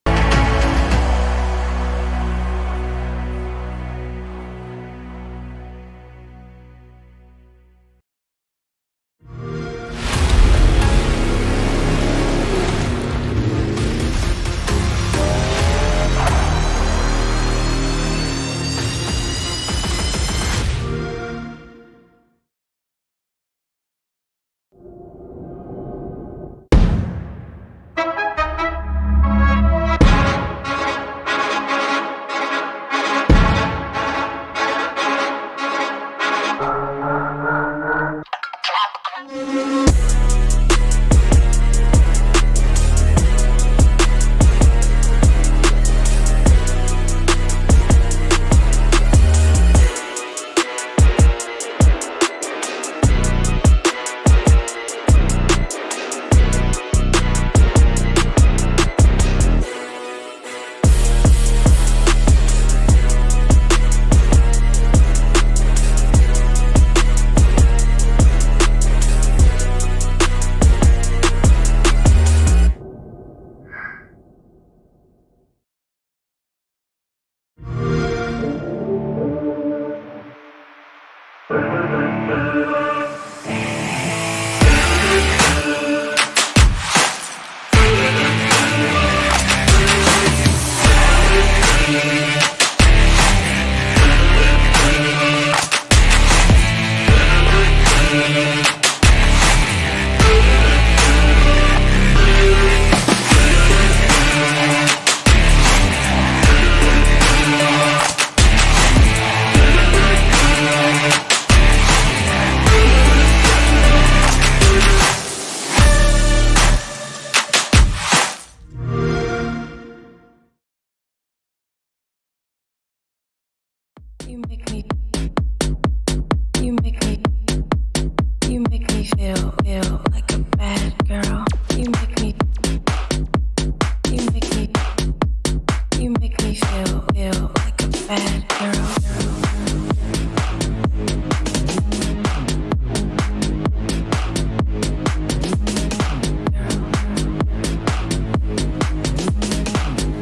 feel like a bad girl. You make me feel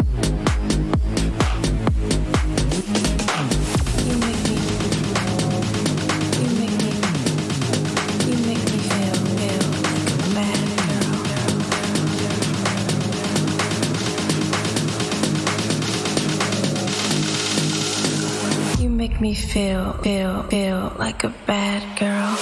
like a bad girl. Make me feel like a bad girl.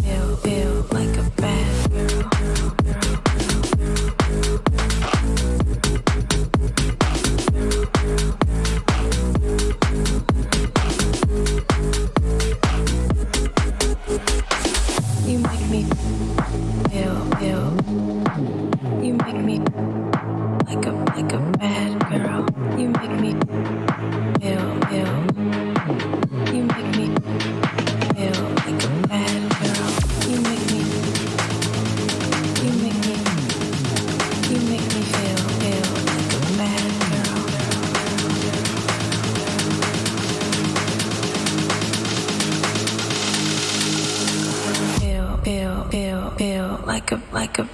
Feel feel like a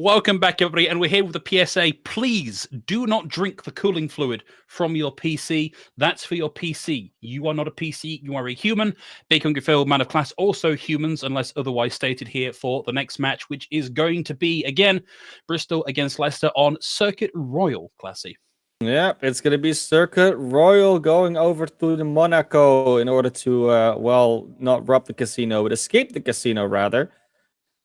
Welcome back, everybody, and we're here with the PSA. Please do not drink the cooling fluid from your PC. That's for your PC. You are not a PC, you are a human. Big Hungry Phil, man of class, also humans, unless otherwise stated here for the next match, which is going to be, again, Bristol against Leicester on Circuit Royal, Classy. Yeah, it's going to be Circuit Royal going over to the Monaco in order to, not rob the casino, but escape the casino, rather.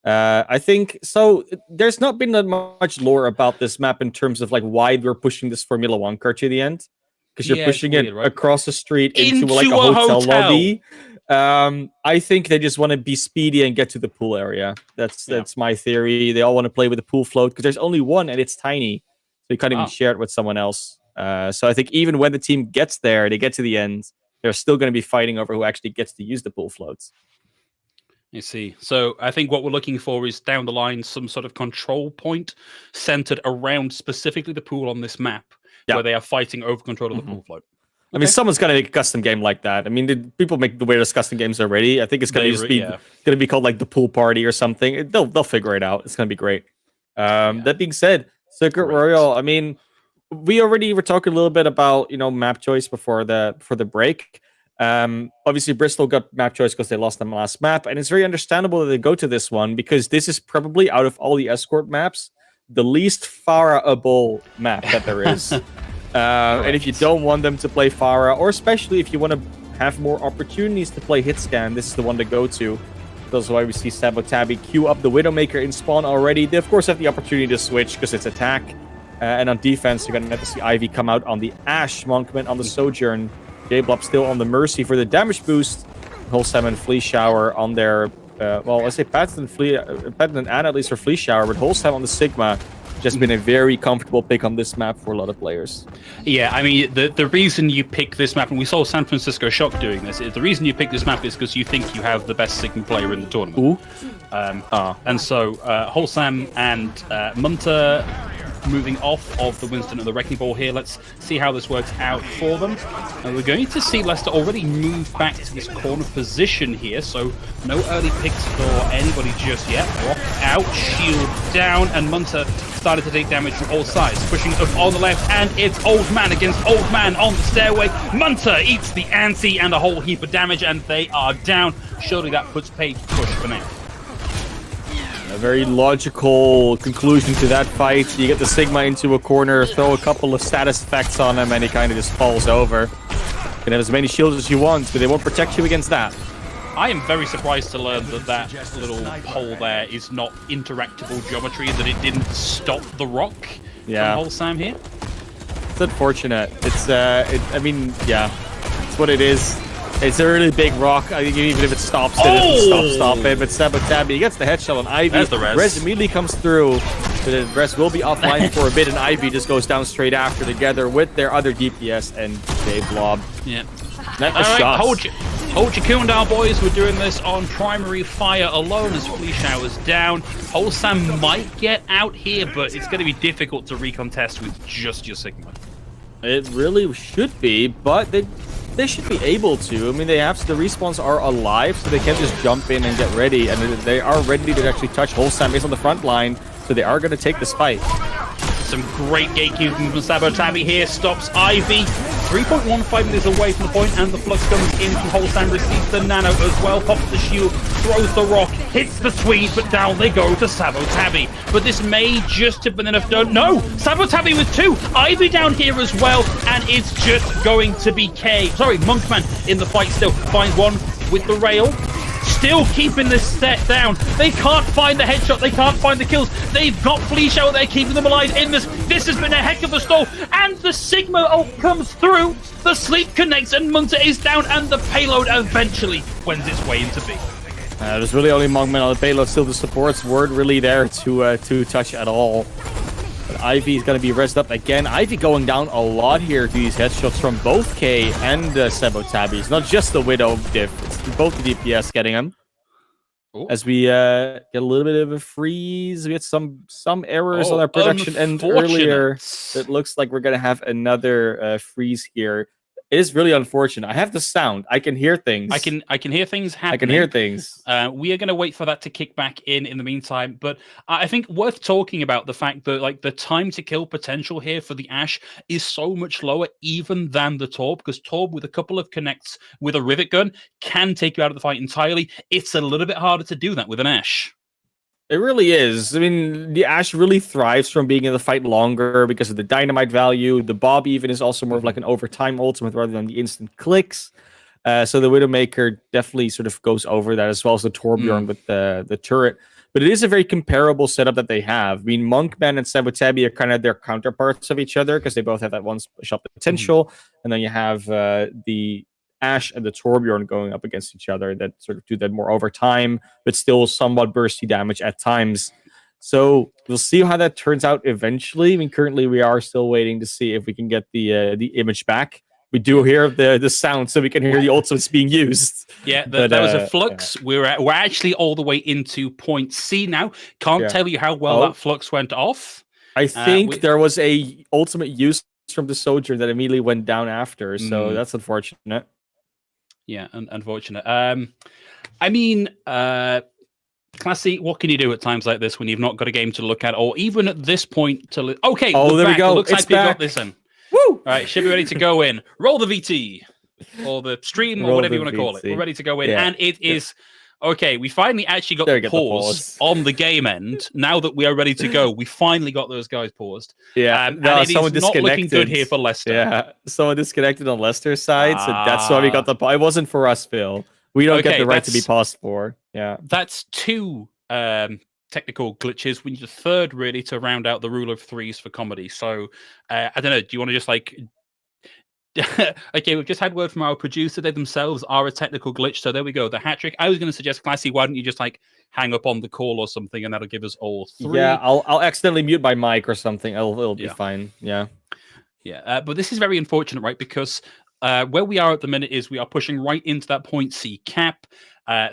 I think so. There's not been that much lore about this map in terms of like why we're pushing this Formula One car to the end, because you're pushing it right? across the street into like a hotel lobby. I think they just want to be speedy and get to the pool area. That's my theory. They all want to play with the pool float because there's only one and it's tiny, so you can't even share it with someone else. So I think even when the team gets there, they get to the end, they're still going to be fighting over who actually gets to use the pool floats. You see. So I think what we're looking for is down the line some sort of control point centered around specifically the pool on this map where they are fighting over control of the pool float. I mean, someone's got to make a custom game like that. I mean, people make the weirdest custom games already. I think it's going to be called like the pool party or something. They'll figure it out. It's going to be great. That being said, Circuit Royal. I mean, we already were talking a little bit about map choice before the break. Obviously, Bristol got map choice because they lost the last map, and it's very understandable that they go to this one because this is probably out of all the escort maps the least Farah-able map that there is. And if you don't want them to play Farah, or especially if you want to have more opportunities to play hit scan, this is the one to go to. That's why we see Sabotabi queue up the Widowmaker in spawn already. They of course have the opportunity to switch because it's attack, and on defense you're gonna have to see Ivy come out on the Ash, Monkman on the Sojourn. J-Blob still on the Mercy for the damage boost. Wholesome and Flea Shower on their... I say Patton and Anna at least for Flea Shower, but Wholesome on the Sigma. Just been a very comfortable pick on this map for a lot of players. Yeah, I mean, the reason you pick this map, and we saw San Francisco Shock doing this, the reason you pick this map is because you think you have the best Sigma player in the tournament. And so Wholesome and Munter moving off of the Winston and the Wrecking Ball here. Let's see how this works out for them. And we're going to see Leicester already move back to this corner position here, so no early picks for anybody just yet. Rock out, shield down, and Munter started to take damage from all sides. Pushing up on the left, and it's Old Man against Old Man on the stairway. Munter eats the ante and a whole heap of damage, and they are down. Surely that puts paid push for now. A very logical conclusion to that fight. You get the Sigma into a corner, throw a couple of status effects on him, and he kind of just falls over. You can have as many shields as you want, but they won't protect you against that. I am very surprised to learn that little hole there is not interactable geometry, that it didn't stop the rock from Wholesome here. It's unfortunate. It's, it's what it is. It's a really big rock. I think even if it stops it, it doesn't stop it. But Sabotabi gets the headshot on Ivy. That's the res. Res immediately comes through. But the res will be offline for a bit, and Ivy just goes down straight after together with their other DPS and J-Blob. Yeah. Shots. Hold your Kundal, boys. We're doing this on primary fire alone as Flea Shower's down. Wholesome might get out here, but it's going to be difficult to recontest with just your Sigma. It really should be, but they should be able to. I mean, the respawns are alive, so they can just jump in and get ready, and they are ready to actually touch Wholesome. He's on the front line, so they are going to take this fight. Some great gatekeeping from Sabotabi here. Stops Ivy. 3.15 meters away from the point, and the flux comes in from Wholesome. Receives the nano as well. Pops the shield. Throws the rock. Hits the Swede, but down they go to Sabotabi. But this may just have been enough done. No! Sabotabi with two. Ivy down here as well, and it's just going to be Monkman in the fight still. Finds one with the rail. Still keeping this set down. They can't find the headshot. They can't find the kills. They've got Flea Shower there, keeping them alive in this. This has been a heck of a stall. And the Sigma ult comes through. The sleep connects, and Munter is down, and the payload eventually wends its way into B. There's really only Monkman on the payload still. The supports weren't really there to touch at all. But Ivy is going to be rezzed up again. Ivy going down a lot here to these headshots from both K and Sabotabi. It's not just the Widow diff. It's both the DPS getting him. Ooh. As we get a little bit of a freeze. We had some errors on our production end earlier. It looks like we're going to have another freeze here. It is really unfortunate. I have the sound. I can hear things. I can hear things happening. I can hear things. We are going to wait for that to kick back in the meantime. But I think worth talking about the fact that like the time to kill potential here for the Ash is so much lower even than the Torb, because Torb with a couple of connects with a rivet gun can take you out of the fight entirely. It's a little bit harder to do that with an Ash. It really is. I mean, the Ash really thrives from being in the fight longer because of the dynamite value. The Bob even is also more of like an overtime ultimate rather than the instant clicks. So the Widowmaker definitely sort of goes over that, as well as the Torbjorn with the turret. But it is a very comparable setup that they have. I mean, Monkman and Sabotabi are kind of their counterparts of each other because they both have that one-shot potential. And then you have the Ash and the Torbjorn going up against each other that sort of do that more over time, but still somewhat bursty damage at times. So we'll see how that turns out eventually. I mean, currently we are still waiting to see if we can get the image back. We do hear the sound, so we can hear the ultimates being used. Yeah, that was a flux. Yeah. We're actually all the way into point C now. Can't tell you how well that flux went off. I think there was a ultimate use from the Sojourn that immediately went down after, so that's unfortunate. Yeah, unfortunate. I mean, Classy, what can you do at times like this when you've not got a game to look at, or even at this point to okay, there we go. It looks like we got this in. Woo! All right, should be ready to go in. Roll the VT or the stream or whatever you want to call it. We're ready to go in, and it is okay. We finally actually got the pause on the game end. Now that we are ready to go, we finally got those guys paused. Yeah, and it is not looking good here for Leicester. Yeah, someone disconnected on Leicester's side, so that's why we got the pause. It wasn't for us, Phil. We don't get the right to be paused for. Yeah, that's two technical glitches. We need a third really to round out the rule of threes for comedy. So I don't know. Do you want to just like? Okay, we've just had word from our producer. They themselves are a technical glitch. So there we go. The hat trick. I was going to suggest, Classy, why don't you just like hang up on the call or something, and that'll give us all three. Yeah, I'll accidentally mute my mic or something. It'll be fine. Yeah. Yeah, but this is very unfortunate, right? Because where we are at the minute is we are pushing right into that point C cap.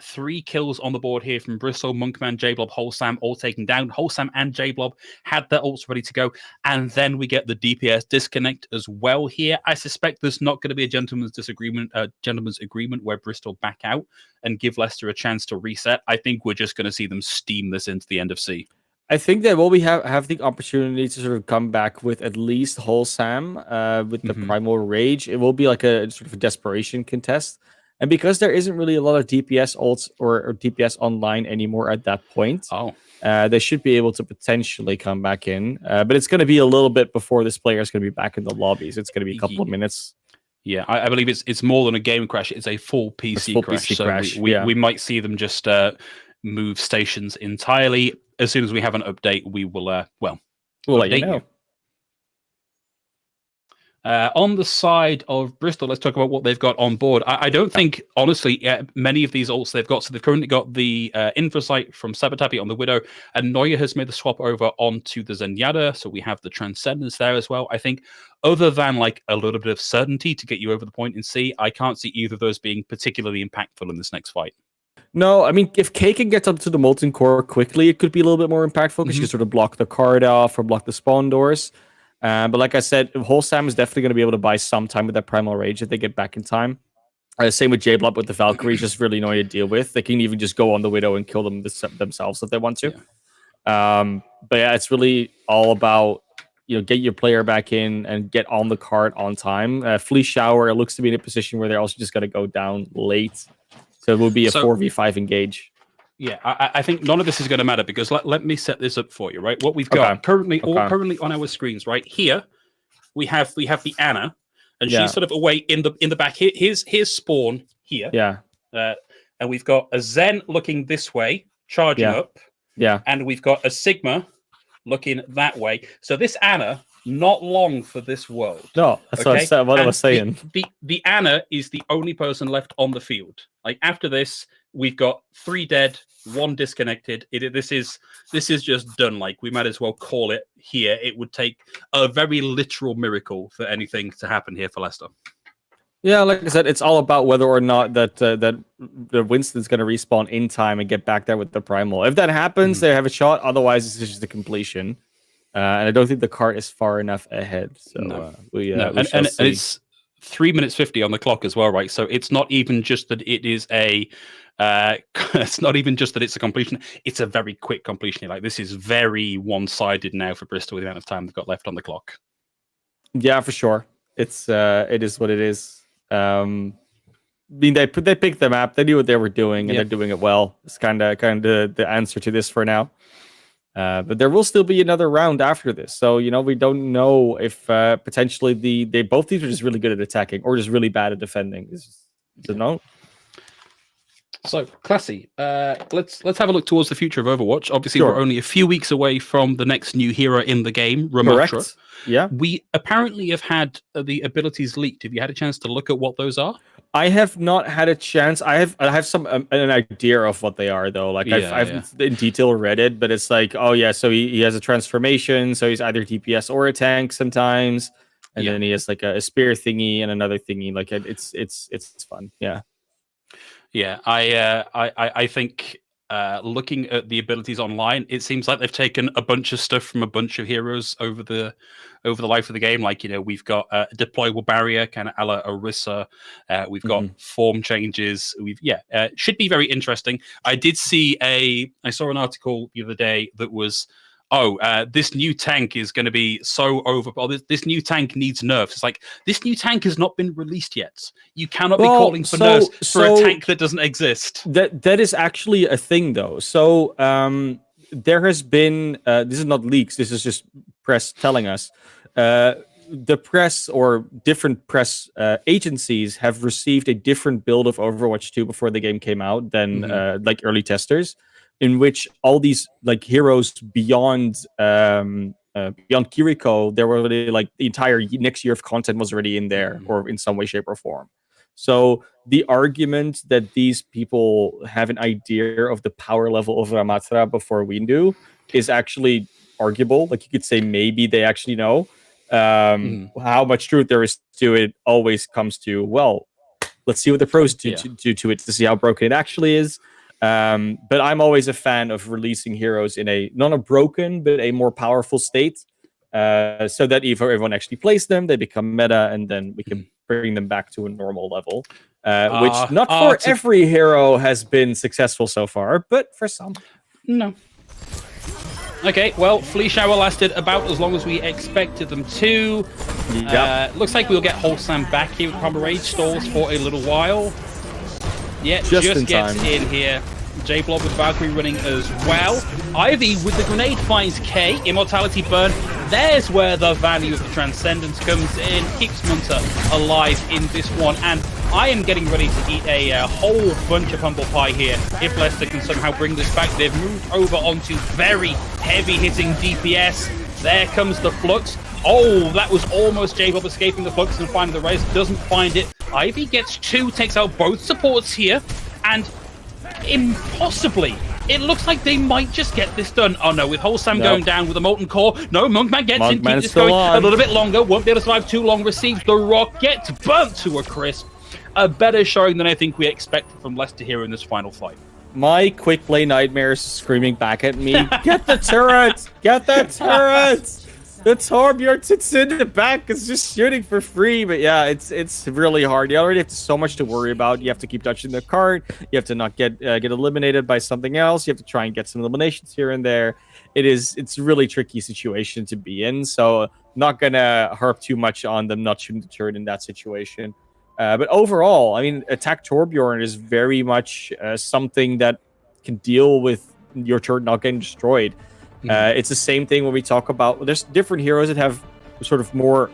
3 kills on the board here from Bristol, Monkman, J-Blob, Wholesam, all taken down. Wholesam and J-Blob had their ults ready to go. And then we get the DPS disconnect as well here. I suspect there's not going to be a gentleman's agreement where Bristol back out and give Leicester a chance to reset. I think we're just going to see them steam this into the end of C. I think that we have the opportunity to sort of come back with at least Wholesam with the Primal Rage. It will be like a sort of a desperation contest. And because there isn't really a lot of DPS ults or DPS online anymore at that point, they should be able to potentially come back in. But it's going to be a little bit before this player is going to be back in the lobbies. It's going to be a couple of minutes. Yeah, I believe it's more than a game crash. It's a full PC crash. So we might see them just move stations entirely. As soon as we have an update, we will, we'll let you know. On the side of Bristol, let's talk about what they've got on board. I don't think, honestly, many of these ults they've got. So they've currently got the Infosight from Sabotabi on the Widow, and Neuer has made the swap over onto the Zenyatta. So we have the Transcendence there as well. I think other than like a little bit of certainty to get you over the point in C, I can't see either of those being particularly impactful in this next fight. No, I mean, if K can get up to the Molten Core quickly, it could be a little bit more impactful because you can sort of block the card off or block the spawn doors. But like I said, Wholesam is definitely going to be able to buy some time with that Primal Rage if they get back in time. Same with J-Blob with the Valkyrie, just really annoying to deal with. They can even just go on the Widow and kill them themselves if they want to. Yeah. But yeah, it's really all about, get your player back in and get on the card on time. Flea Shower looks to be in a position where they're also just going to go down late. So it will be a 4v5 engage. Yeah, I think none of this is going to matter because let me set this up for you, right? What we've got currently on our screens, right here, we have the Anna, and she's sort of away in the back. Here's spawn here. Yeah. And we've got a Zen looking this way, charging up. Yeah. And we've got a Sigma looking that way. So this Anna, not long for this world. No, that's what I was saying. The Anna is the only person left on the field. Like after this, we've got 3 dead, 1 disconnected. This is just done. Like we might as well call it here. It would take a very literal miracle for anything to happen here for Leicester. Yeah, like I said, it's all about whether or not that the Winston's going to respawn in time and get back there with the Primal. If that happens, they have a shot. Otherwise, it's just a completion. And I don't think the cart is far enough ahead. So we shall see. 3 minutes 50 on the clock as well, right? So it's not even just that it is a it's not even just that it's a completion, it's a very quick completion. Like, this is very one-sided now for Bristol with the amount of time they've got left on the clock. Yeah, for sure. It is what it is. I mean, they picked the map, they knew what they were doing, and they're doing it well. It's kind of the answer to this for now. But there will still be another round after this, so we don't know if potentially they both teams are just really good at attacking or just really bad at defending. It's no. So, Classy, let's have a look towards the future of Overwatch. Obviously, we're only a few weeks away from the next new hero in the game, Ramatra. Correct. Yeah. We apparently have had the abilities leaked. Have you had a chance to look at what those are? I have not had a chance. I have some an idea of what they are, though. Like, I've in detail read it, but it's like, oh yeah, so he has a transformation, so he's either DPS or a tank sometimes, and then he has like a spear thingy and another thingy. Like, it's fun. Yeah. Yeah, I think looking at the abilities online, it seems like they've taken a bunch of stuff from a bunch of heroes over the life of the game. Like, we've got a deployable barrier, kind of a la Orisa. We've got form changes. Should be very interesting. I saw an article the other day that was, this new tank is going to be so over. This new tank needs nerfs. It's like, this new tank has not been released yet. You cannot be calling for nerfs for a tank that doesn't exist. That is actually a thing, though. So there has been, this is not leaks, this is just press telling us, the press or different press agencies have received a different build of Overwatch 2 before the game came out than like early testers, in which all these like heroes beyond Kiriko, there were already like the entire next year of content was already in there or in some way, shape, or form. So the argument that these people have an idea of the power level of Ramatra before we do is actually arguable. Like, you could say maybe they actually know. How much truth there is to it always comes to, well, let's see what the pros do to it to see how broken it actually is. But I'm always a fan of releasing heroes in a not a broken but a more powerful state, so that if everyone actually plays them, they become meta, and then we can bring them back to a normal level, which not for every hero has been successful so far, but for some. No. Okay, well, Flea Shower lasted about as long as we expected them to. Looks like we'll get Wholesome back here with Proper Rage Stalls for a little while. Yeah, just gets in here. J-Blob with Valkyrie running as well. Ivy with the grenade finds K. Immortality Burn. There's where the value of the Transcendence comes in. Keeps Munter alive in this one. And I am getting ready to eat a whole bunch of humble pie here. If Leicester can somehow bring this back, they've moved over onto very heavy-hitting DPS. There comes the Flux. Oh, that was almost J-Bob escaping the Flux and finding the res. Doesn't find it. Ivy gets 2, takes out both supports here. And impossibly, it looks like they might just get this done. Oh no, with Wholesome going down with a Molten Core. No, Monkman gets in. Keep this going a little bit longer. Won't be able to survive too long. Receives the rock. Gets burnt to a crisp. A better showing than I think we expected from Leicester here in this final fight. My quick play nightmares screaming back at me. Get the turret! Get that turret! The Torbjorn sits in the back, is just shooting for free. But yeah, it's really hard. You already have so much to worry about. You have to keep touching the card. You have to not get eliminated by something else. You have to try and get some eliminations here and there. It's a really tricky situation to be in. So not gonna harp too much on them not shooting the turret in that situation. But overall, I mean, attack Torbjorn is very much something that can deal with your turret not getting destroyed. It's the same thing when we talk about, there's different heroes that have sort of more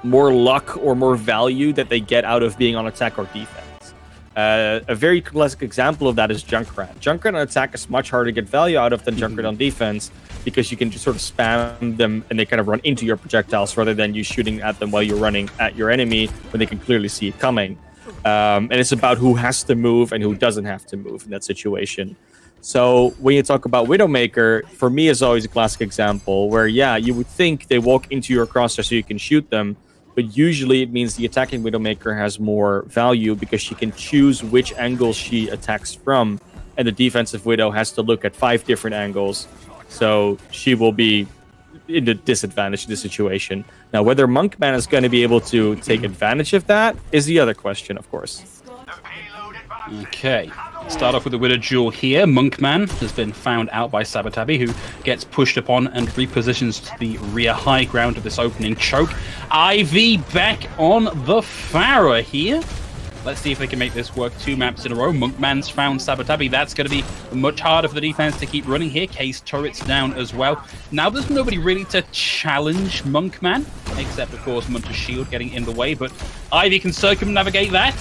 luck or more value that they get out of being on attack or defense. A very classic example of that is Junkrat. Junkrat on attack is much harder to get value out of than Junkrat on defense, because you can just sort of spam them and they kind of run into your projectiles rather than you shooting at them while you're running at your enemy when they can clearly see it coming. And it's about who has to move and who doesn't have to move in that situation. So when you talk about Widowmaker, for me is always a classic example where, yeah, you would think they walk into your crosshair so you can shoot them, but usually it means the attacking Widowmaker has more value because she can choose which angle she attacks from, and the defensive Widow has to look at 5 different angles. So she will be in a disadvantage in this situation. Now, whether Monkman is going to be able to take advantage of that is the other question, of course. Okay, start off with the winner duel here. Monkman has been found out by Sabatabi, who gets pushed upon and repositions to the rear high ground of this opening choke. Ivy back on the Farah here. Let's see if they can make this work 2 maps in a row. Monkman's found Sabatabi. That's going to be much harder for the defense to keep running here. Case turrets down as well. Now there's nobody really to challenge Monkman, except, of course, Munter's shield getting in the way, but Ivy can circumnavigate that.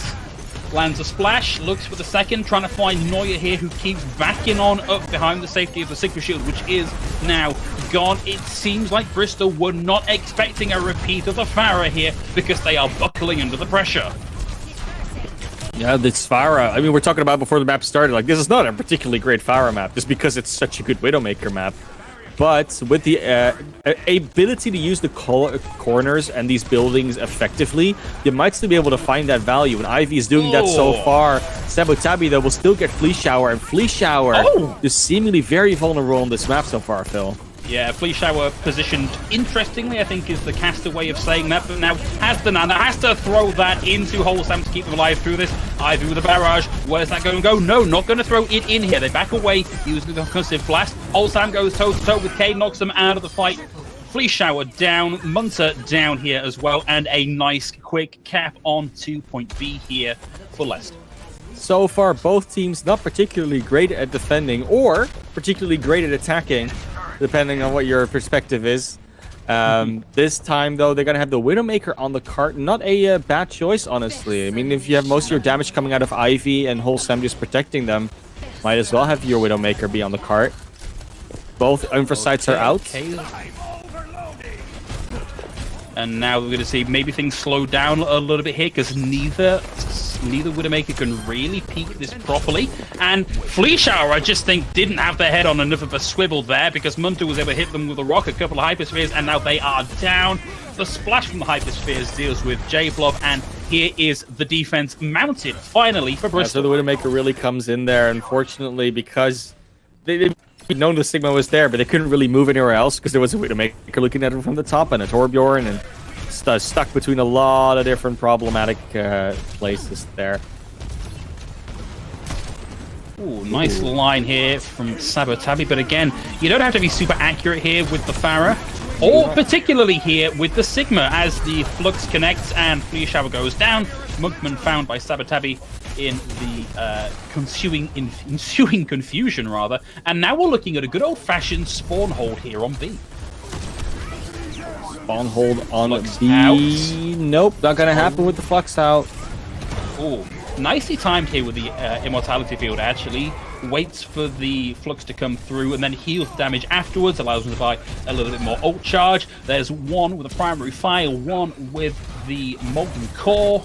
Lands a splash, looks for the second, trying to find Neuer here, who keeps backing on up behind the safety of the Sigma shield, which is now gone. It seems like Bristol were not expecting a repeat of the Farah here, because they are buckling under the pressure. Yeah, this Farah, I mean, we're talking about before the map started, like, this is not a particularly great Farah map, just because it's such a good Widowmaker map. But with the ability to use the corners and these buildings effectively, you might still be able to find that value. And Ivy is doing that so far. Sabatabi, though, will still get Flea Shower. And Flea Shower is seemingly very vulnerable on this map so far, Phil. Yeah, Flea Shower positioned interestingly, I think, is the caster way of saying that. But now has the Nana, has to throw that into Wholesome to keep them alive through this. Ivy with a barrage. Where's that going to go? No, not going to throw it in here. They back away using the concussive blast. Wholesome goes toe-to-toe with K, knocks them out of the fight. Flea Shower down, Munter down here as well, and a nice quick cap on to point B here for Leicester. So far, both teams not particularly great at defending or particularly great at attacking, depending on what your perspective is. This time, though, they're going to have the Widowmaker on the cart. Not a bad choice, honestly. I mean, if you have most of your damage coming out of Ivy and Wholesome just protecting them, might as well have your Widowmaker be on the cart. Both Infrasites are out. And now we're going to see maybe things slow down a little bit here, because neither Widowmaker can really peek this properly. And Flea Shower, I just think, didn't have their head on enough of a swivel there, because Munter was able to hit them with a rock, a couple of Hyperspheres, and now they are down. The splash from the Hyperspheres deals with J-Blob, and here is the defense mounted, finally, for Bristol. So the Widowmaker really comes in there, unfortunately, because they didn't know the Sigma was there, but they couldn't really move anywhere else, because there was a Widowmaker looking at them from the top, and a Torbjorn, and stuck between a lot of different problematic places there. Ooh, nice line here from Sabatabi, but again, you don't have to be super accurate here with the Farah, or particularly here with the Sigma, as the Flux connects and Flea Shower goes down. Monkman found by Sabatabi in the ensuing confusion, rather. And now we're looking at a good old-fashioned spawn hold here on B. Spawn hold on Flux B. out. Nope, not going to happen with the Flux out. Oh, nicely timed here with the Immortality Field, actually. Waits for the Flux to come through and then heals damage afterwards, allows them to buy a little bit more ult charge. There's one with a primary fire, one with the Molten Core.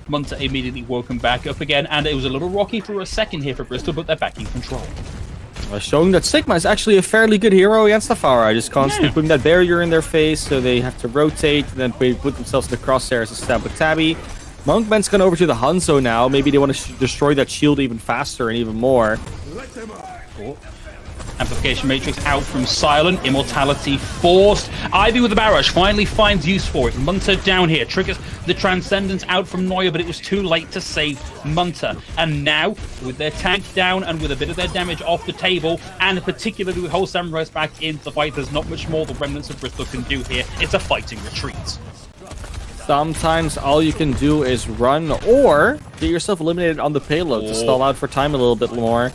Munter immediately woken back up again, and it was a little rocky for a second here for Bristol, but they're back in control. Showing that Sigma is actually a fairly good hero against the Farah. Just constantly putting that barrier in their face, so they have to rotate, and then put themselves in the crosshairs to stab with Tabby. Monkman's gone over to the Hanzo now. Maybe they want to destroy that shield even faster and even more. Cool. Amplification Matrix out from Silent. Immortality forced. Ivy with the barrage finally finds use for it. Munter down here. Triggers the Transcendence out from Neuer, but it was too late to save Munter. And now, with their tank down and with a bit of their damage off the table, and particularly with Whole Samurais back into the fight, there's not much more the remnants of Bristol can do here. It's a fighting retreat. Sometimes all you can do is run or get yourself eliminated on the payload to stall out for time a little bit more.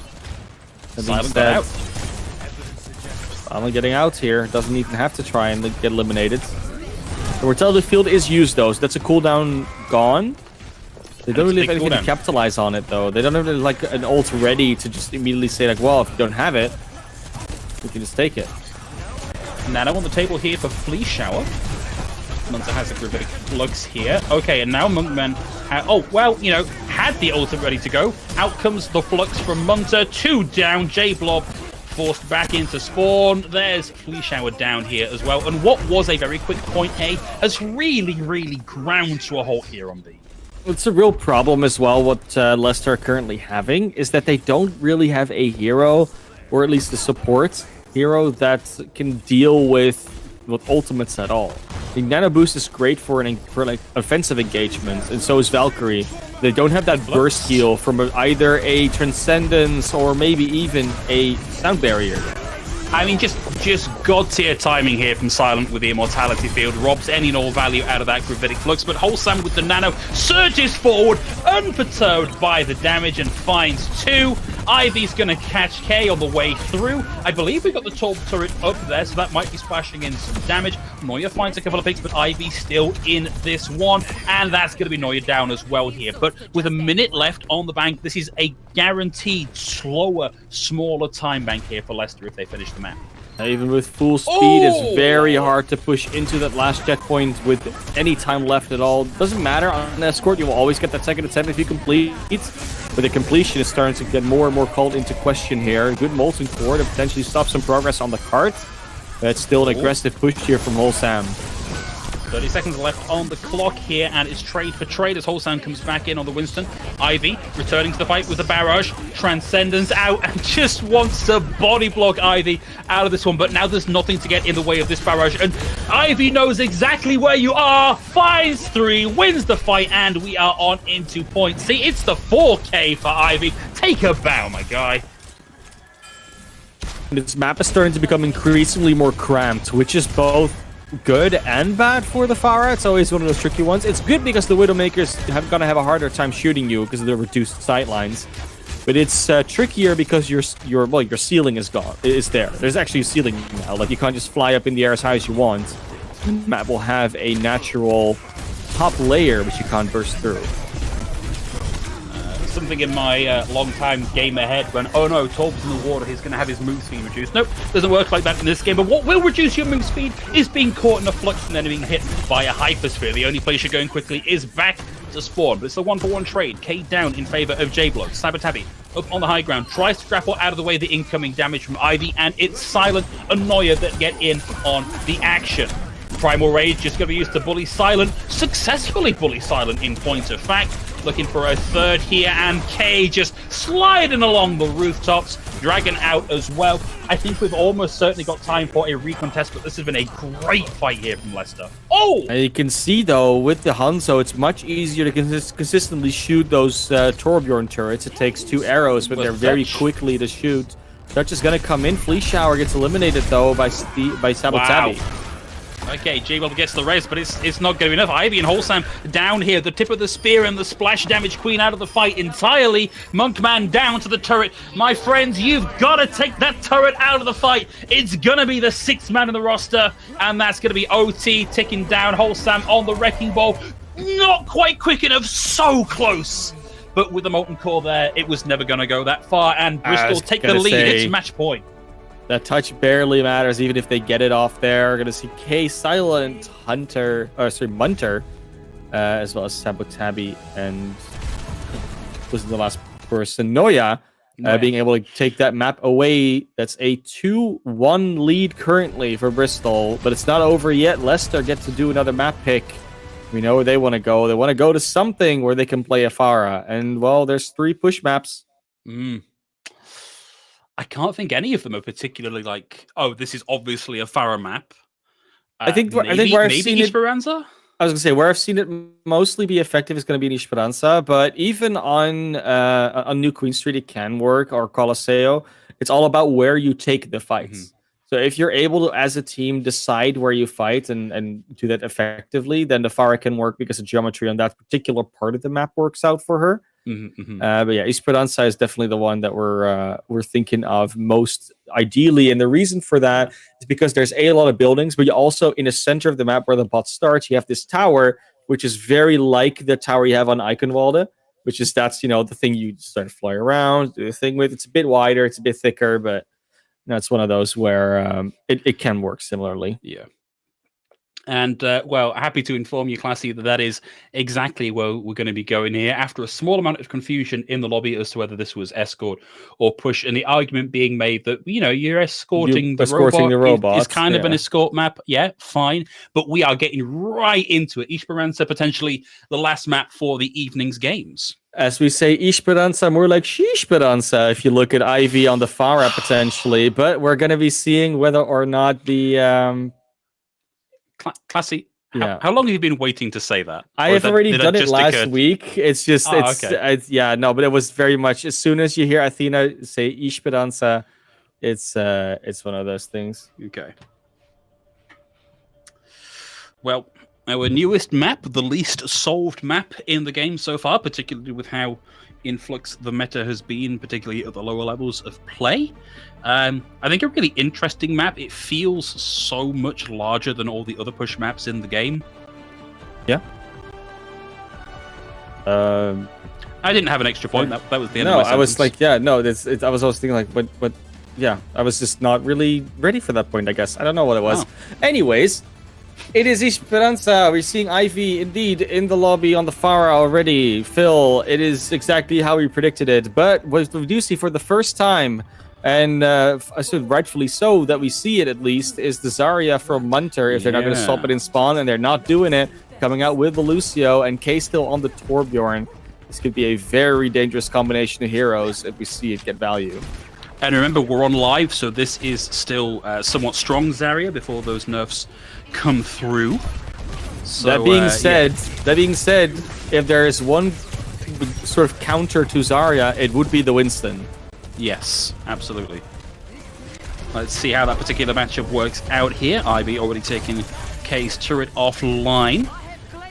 Silent got out. Finally getting out here. Doesn't even have to try and get eliminated. The Mortality Field is used, though, so that's a cooldown gone. They don't really have anything to capitalize on it, though. They don't have like an ult ready to just immediately say, like, well, if you don't have it, we can just take it. Nano on the table here for Flea Shower. Munter has a Gravitic Flux here. Okay, and now Monkman, had the ultimate ready to go. Out comes the Flux from Munter. 2 down. J-Blob forced back into spawn. There's Flea Shower down here as well. And what was a very quick point A has really, really ground to a halt here on B. It's a real problem as well, what Leicester are currently having, is that they don't really have a hero, or at least a support hero, that can deal with with ultimates at all. The Nano Boost is great for like offensive engagements, and so is Valkyrie. They don't have that burst heal from either a Transcendence or maybe even a Sound Barrier. I mean, just god tier timing here from Silent with the Immortality Field. Robs any and all value out of that Gravitic Flux, but Wholesome with the Nano surges forward, unperturbed by the damage, and finds 2. Ivy's going to catch K on the way through. I believe we got the Torp turret up there, so that might be splashing in some damage. Noya finds a couple of picks, but Ivy still in this one, and that's going to be Noya down as well here. But with a minute left on the bank, this is a guaranteed slower, smaller time bank here for Leicester if they finish the map. Even with full speed, it's very hard to push into that last checkpoint with any time left at all. Doesn't matter on an escort, you will always get that second attempt if you complete. But the completion is starting to get more and more called into question here. Good Molten Core to potentially stop some progress on the cart. But it's still an aggressive push here from Wholesome. 30 seconds left on the clock here, and it's trade for trade as Wholesome comes back in on the Winston. Ivy returning to the fight with the barrage. Transcendence out and just wants to body block Ivy out of this one, but now there's nothing to get in the way of this barrage, and Ivy knows exactly where you are, finds 3, wins the fight, and we are on into points. See, it's the 4K for Ivy. Take a bow, my guy. This map is starting to become increasingly more cramped, which is both good and bad for the Pharah. It's always one of those tricky ones. It's good because the Widowmakers are gonna have a harder time shooting you because of the reduced sightlines. But it's trickier because your ceiling is there. There's actually a ceiling now. Like, you can't just fly up in the air as high as you want. The map will have a natural top layer which you can't burst through. Something in my long-time game ahead when, oh no, Torb's in the water, he's going to have his move speed reduced. Nope, doesn't work like that in this game. But what will reduce your move speed is being caught in a flux and then being hit by a hypersphere. The only place you're going quickly is back to spawn. But it's a 1-for-1 trade. K down in favor of J-Block. Sabotabi up on the high ground, tries to grapple out of the way the incoming damage from Ivy, and it's Silent and Noya that get in on the action. Primal Rage just going to be used to bully Silent, successfully bully Silent in point of fact. Looking for a third here, and K just sliding along the rooftops. Dragon out as well. I think we've almost certainly got time for a recontest, but this has been a great fight here from Leicester. Oh! And you can see, though, with the Hanzo, it's much easier to consistently shoot those Torbjorn turrets. It takes 2 arrows, but they're very quickly to shoot. Dutch is going to come in. Flea Shower gets eliminated, though, by Sabotabi. Wow. Okay, J-Bob gets the res, but it's not going to be enough. Ivy and Wholesome down here. The tip of the spear and the splash damage queen out of the fight entirely. Monkman down to the turret. My friends, you've got to take that turret out of the fight. It's going to be the 6th man in the roster, and that's going to be OT ticking down. Wholesome on the Wrecking Ball. Not quite quick enough. So close. But with the Molten Core there, it was never going to go that far, and Bristol take the lead. It's match point. That touch barely matters, even if they get it off there. We're going to see K, Silent, Munter, as well as Sabotabi, and was the last person, Noya, being able to take that map away. That's a 2-1 lead currently for Bristol, but it's not over yet. Leicester get to do another map pick. We know where they want to go. They want to go to something where they can play a Pharah, and, well, there's 3 push maps. I can't think any of them are particularly like, oh, this is obviously a Pharah map. I think where I've seen Esperanza? I was going to say, where I've seen it mostly be effective is going to be in Esperanza, but even on New Queen Street, it can work, or Colosseo. It's all about where you take the fights. So if you're able to, as a team, decide where you fight and do that effectively, then the Pharah can work because the geometry on that particular part of the map works out for her. But yeah, Esperanza is definitely the one that we're thinking of most ideally, and the reason for that is because there's a lot of buildings, but you also, in the center of the map where the bot starts, you have this tower, which is very like the tower you have on Eichenwalde, which is the thing you start to fly around, do the thing with. It's a bit wider, it's a bit thicker, but it's one of those where it can work similarly. Yeah. And, well, happy to inform you, Classy, that is exactly where we're going to be going here after a small amount of confusion in the lobby as to whether this was escort or push, and the argument being made that, you're escorting the robot. It's kind of an escort map. Yeah, fine. But we are getting right into it. Esperanza, potentially the last map for the evening's games. As we say, Esperanza, more like She-Esperanza, if you look at Ivy on the Pharah, potentially. But we're going to be seeing whether or not the Classy. Yeah. How long have you been waiting to say that? I have already done it last week. It's just, yeah, no, but it was very much, as soon as you hear Athena say Esperanza, it's one of those things. Okay. Well, our newest map, the least solved map in the game so far, particularly with how in flux the meta has been, particularly at the lower levels of play. I think a really interesting map. It feels so much larger than all the other push maps in the game. Yeah. I didn't have an extra point. That was the end of my sentence. I was like, yeah, no, I was always thinking like, but yeah, I was just not really ready for that point, I guess. I don't know what it was. Oh. Anyways, it is Esperanza. We're seeing Ivy indeed in the lobby on the Farah already. Phil, it is exactly how we predicted it. But what we do see for the first time, and I said rightfully so, that we see it at least, is the Zarya from Munter. If they're not going to swap it in spawn, and they're not doing it, coming out with the Lucio and K still on the Torbjorn. This could be a very dangerous combination of heroes if we see it get value. And remember, we're on live, so this is still somewhat strong Zarya before those nerfs come through. So, that being said, if there is one sort of counter to Zarya, it would be the Winston. Yes, absolutely. Let's see how that particular matchup works out here. Ivy already taking K's turret offline.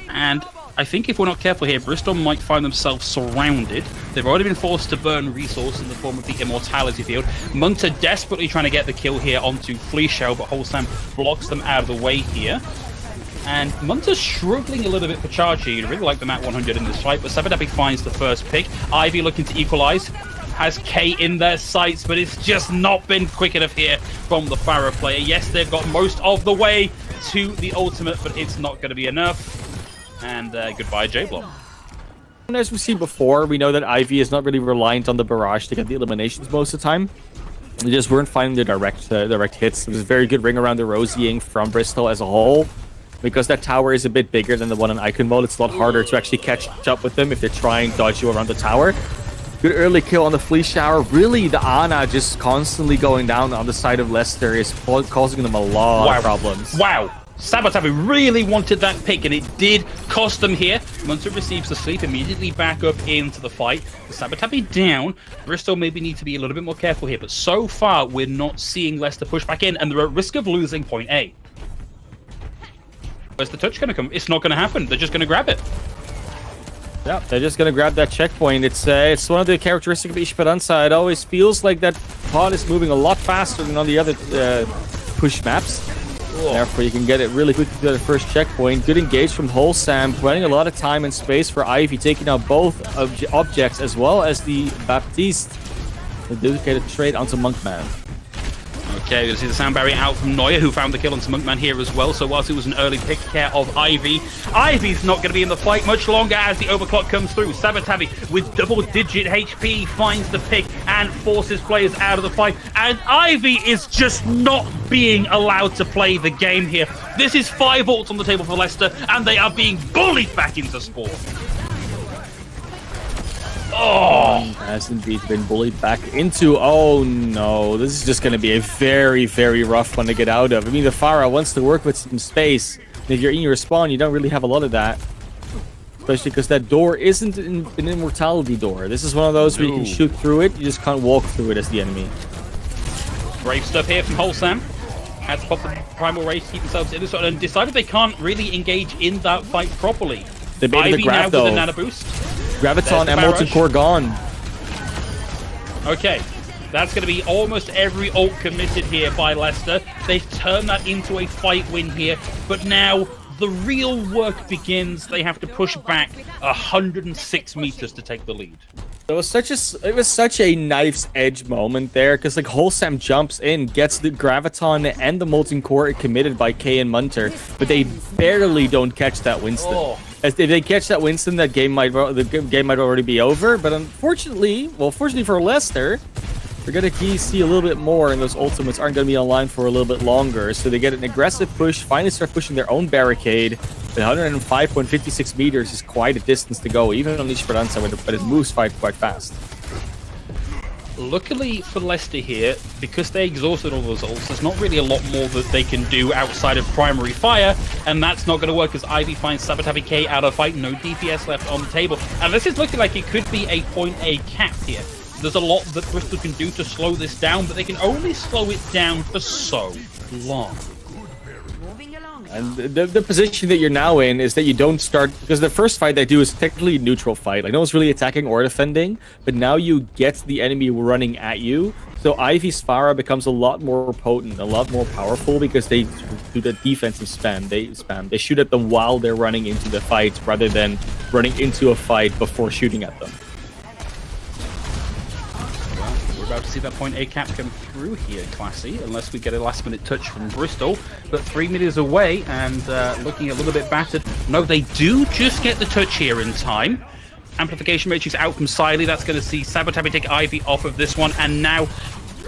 And I think if we're not careful here, Bristol might find themselves surrounded. They've already been forced to burn resource in the form of the Immortality Field. Munter desperately trying to get the kill here onto Fleashell, but Wholesome blocks them out of the way here. And Munter's struggling a little bit for charge here. You'd really like them at 100 in this fight, but Sabadabi finds the first pick. Ivy looking to equalize. Has K in their sights, but it's just not been quick enough here from the Farah player. Yes, they've got most of the way to the ultimate, but it's not going to be enough. And goodbye, J-Block. And as we've seen before, we know that Ivy is not really reliant on the barrage to get the eliminations most of the time. They just weren't finding the direct hits. It was a very good ring around the Rosying from Bristol as a whole. Because that tower is a bit bigger than the one in Icon mode, it's a lot harder to actually catch up with them if they try and dodge you around the tower. Good early kill on the Flea Shower. Really, the Ana just constantly going down on the side of Leicester is causing them a lot of problems. Wow. Sabatabi really wanted that pick, and it did cost them here. Munter receives the sleep, immediately back up into the fight. The Sabatabi down. Bristol maybe need to be a little bit more careful here, but so far we're not seeing Leicester push back in, and they're at risk of losing point A. Where's the touch going to come? It's not going to happen. They're just going to grab it. Yeah, they're just going to grab that checkpoint. It's one of the characteristics of Esperanza. It always feels like that pod is moving a lot faster than on the other push maps. Therefore, you can get it really quickly to the first checkpoint. Good engage from Wholesome, running a lot of time and space for Ivy, taking out both objects as well as the Baptiste. The dedicated trade onto Monkman. Okay, we'll see the sound barrier out from Neuer, who found the kill onto Monkman here as well. So whilst it was an early pick care of Ivy, Ivy's not going to be in the fight much longer as the overclock comes through. Sabatabi with double-digit HP finds the pick and forces players out of the fight. And Ivy is just not being allowed to play the game here. This is 5 ults on the table for Leicester, and they are being bullied back into spawn. Oh, has indeed been bullied back into. Oh no, this is just going to be a very, very rough one to get out of. I mean, the Farah wants to work with some space. And if you're in your spawn, you don't really have a lot of that. Especially because that door isn't an immortality door. This is one of those where you can shoot through it, you just can't walk through it as the enemy. Brave stuff here from Wholesome. Had to pop the primal rage to keep themselves in this one and decided they can't really engage in that fight properly. They baited the grab though. With a nano boost. Graviton and Molten Core gone. Okay, that's going to be almost every ult committed here by Leicester. They've turned that into a fight win here, but now the real work begins. They have to push back 106 meters to take the lead. It was such a knife's edge moment there, because like Wholesome jumps in, gets the Graviton and the Molten Core committed by K and Munter, but they barely don't catch that Winston. Oh. If they catch that Winston, the game might already be over. But unfortunately, fortunately for Leicester, we're going to see a little bit more, and those ultimates aren't going to be online for a little bit longer. So they get an aggressive push, finally start pushing their own barricade. 105.56 meters is quite a distance to go, even on Esperanza, but it moves quite fast. Luckily for Leicester here, because they exhausted all those ults, there's not really a lot more that they can do outside of primary fire, and that's not going to work as Ivy finds Sabatabi K out of fight, no DPS left on the table, and this is looking like it could be a point A cap here. There's a lot that Bristol can do to slow this down, but they can only slow it down for so long. And the position that you're now in is that you don't start, because the first fight they do is technically a neutral fight. Like, no one's really attacking or defending, but now you get the enemy running at you. So Ivy's Pharah becomes a lot more potent, a lot more powerful, because they do the defensive spam. They shoot at them while they're running into the fight, rather than running into a fight before shooting at them. We're about to see that point A cap come through here, Classy, unless we get a last minute touch from Bristol. But 3 meters away and looking a little bit battered. No, they do just get the touch here in time. Amplification matrix out from Siley. That's going to see Sabatabi take Ivy off of this one. And now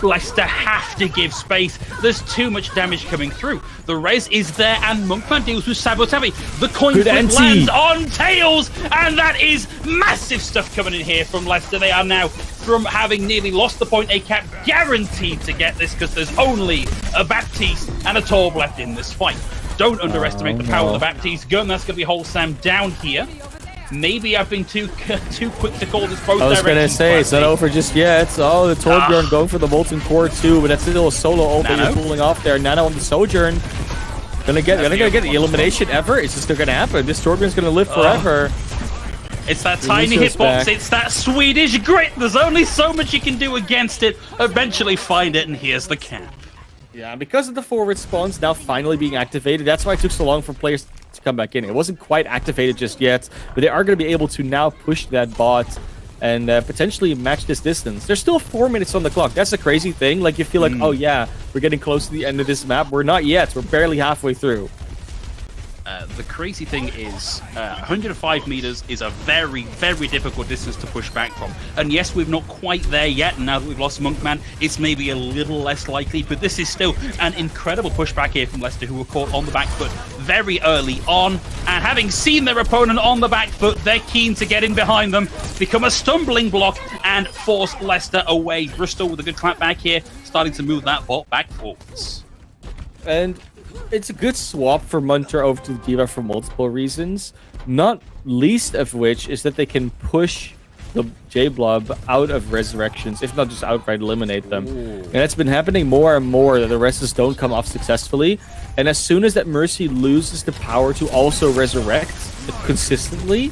Leicester have to give space. There's too much damage coming through. The res is there, and Monkman deals with Sabatabi. The coin flip lands on Tails, and that is massive stuff coming in here from Leicester. They are now, from having nearly lost the point A cap, guaranteed to get this, because there's only a Baptiste and a Torb left in this fight. Don't underestimate the power of the Baptiste gun. That's going to be Wholesome down here. Maybe I've been too quick to call this both directions. I was going to say, it's not over just yet. Oh, the Torbjorn going for the Molten Core too, but that's still a solo ult that you're pulling off there. Nano on the Sojourn. Gonna get the elimination ever? It's just gonna happen. This Torbjorn's gonna live forever. It's that tiny hitbox, it's that Swedish grit. There's only so much you can do against it. Eventually find it, and here's the cap. Yeah, because of the forward spawns now finally being activated, that's why it took so long for players to come back in. It wasn't quite activated just yet, but they are going to be able to now push that bot and potentially match this distance. There's still 4 minutes on the clock. That's a crazy thing. Like, you feel like, oh yeah, we're getting close to the end of this map. We're not yet. We're barely halfway through. The crazy thing is, 105 meters is a very, very difficult distance to push back from. And yes, we're not quite there yet. And now that we've lost Monkman, it's maybe a little less likely. But this is still an incredible pushback here from Leicester, who were caught on the back foot very early on. And having seen their opponent on the back foot, they're keen to get in behind them, become a stumbling block, and force Leicester away. Bristol with a good clap back here, starting to move that bot back forwards. And it's a good swap for Munter over to the D.Va for multiple reasons, not least of which is that they can push the J-Blob out of resurrections, if not just outright eliminate them. Ooh. And it's been happening more and more that the rests don't come off successfully. And as soon as that Mercy loses the power to also resurrect consistently,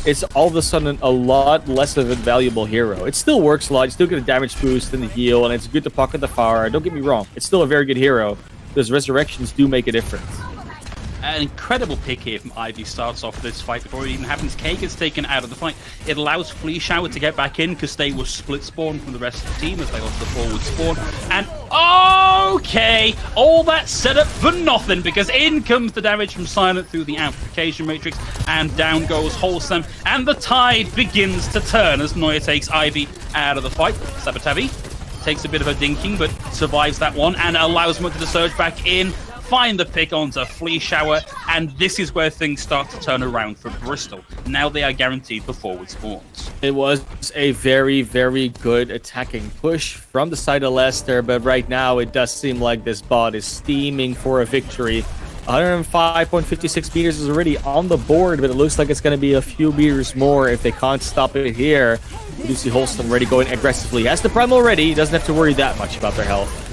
it's all of a sudden a lot less of a valuable hero. It still works a lot, you still get a damage boost and the heal, and it's good to pocket the Pharah. Don't get me wrong, it's still a very good hero. Those resurrections do make a difference. An incredible pick here from Ivy starts off this fight before it even happens. K gets taken out of the fight. It allows Flea Shower to get back in because they were split spawn from the rest of the team as they lost the forward spawn. And okay, all that set up for nothing, because in comes the damage from Silent through the amplification matrix, and down goes Wholesome, and the tide begins to turn as Neuer takes Ivy out of the fight. Sabatabi takes a bit of a dinking, but survives that one and allows Munter to surge back in, find the pick onto Flea Shower, and this is where things start to turn around for Bristol. Now they are guaranteed for forward spawns. It was a very, very good attacking push from the side of Leicester, but right now it does seem like this bot is steaming for a victory. 105.56 meters is already on the board, but it looks like it's going to be a few meters more if they can't stop it here. You see Wholesome already going aggressively. He has the Prime already. He doesn't have to worry that much about their health.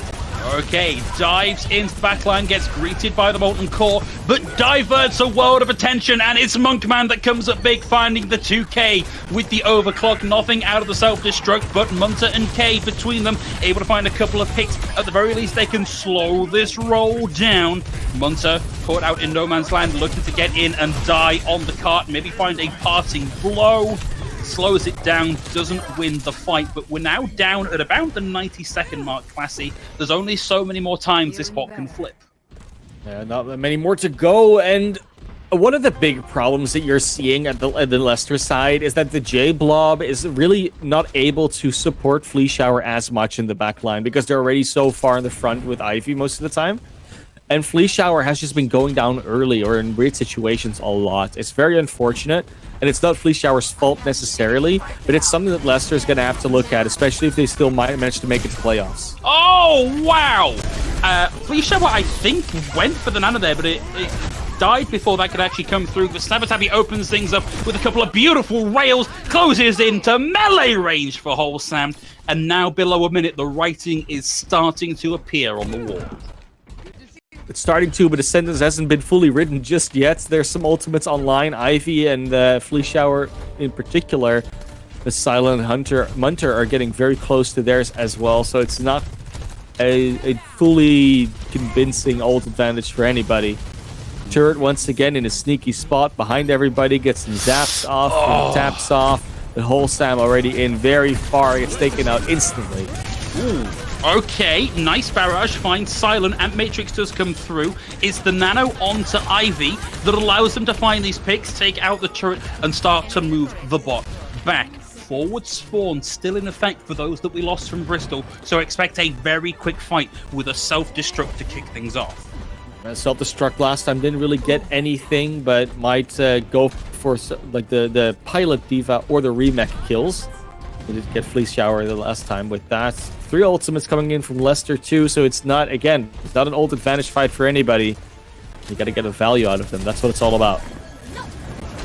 Okay, dives into the backline, gets greeted by the Molten Core, but diverts a world of attention, and it's Monkman that comes up big, finding the 2K with the overclock. Nothing out of the self-destruct, but Munter and K between them, able to find a couple of picks. At the very least, they can slow this roll down. Munter caught out in no man's land, looking to get in and die on the cart, maybe find a parting blow. Slows it down, doesn't win the fight, but we're now down at about the 90-second mark, Classy. There's only so many more times this bot can flip. Yeah, not that many more to go, and one of the big problems that you're seeing at the Leicester side is that the J-Blob is really not able to support Flea Shower as much in the backline because they're already so far in the front with Ivy most of the time. And Flea Shower has just been going down early or in weird situations a lot. It's very unfortunate, and it's not Flea Shower's fault necessarily, but it's something that Leicester is going to have to look at, especially if they still might manage to make it to playoffs. Oh, wow! Flea Shower, I think, went for the Nano there, but it died before that could actually come through. But Sabatabi opens things up with a couple of beautiful rails, closes into melee range for Wholesome, and now below a minute, the writing is starting to appear on the wall. It's starting to, but the sentence hasn't been fully written just yet. There's some ultimates online. Ivy and Flea Shower in particular, the Silent Munter are getting very close to theirs as well, so it's not a fully convincing ult advantage for anybody. Turret once again in a sneaky spot behind everybody, gets some zaps off, and taps off. The whole Sam already in very far, gets taken out instantly. Ooh. Okay, nice barrage, finds Silent, and Matrix does come through. It's the Nano onto Ivy that allows them to find these picks, take out the turret, and start to move the bot back. Forward spawn still in effect for those that we lost from Bristol, so expect a very quick fight with a self-destruct to kick things off. Self-destruct last time didn't really get anything, but might go for like the Pilot Diva or the Remech kills. We did get Flea Shower the last time with that. 3 ultimates coming in from Leicester too, so it's not an ult advantage fight for anybody. You got to get a value out of them. That's what it's all about.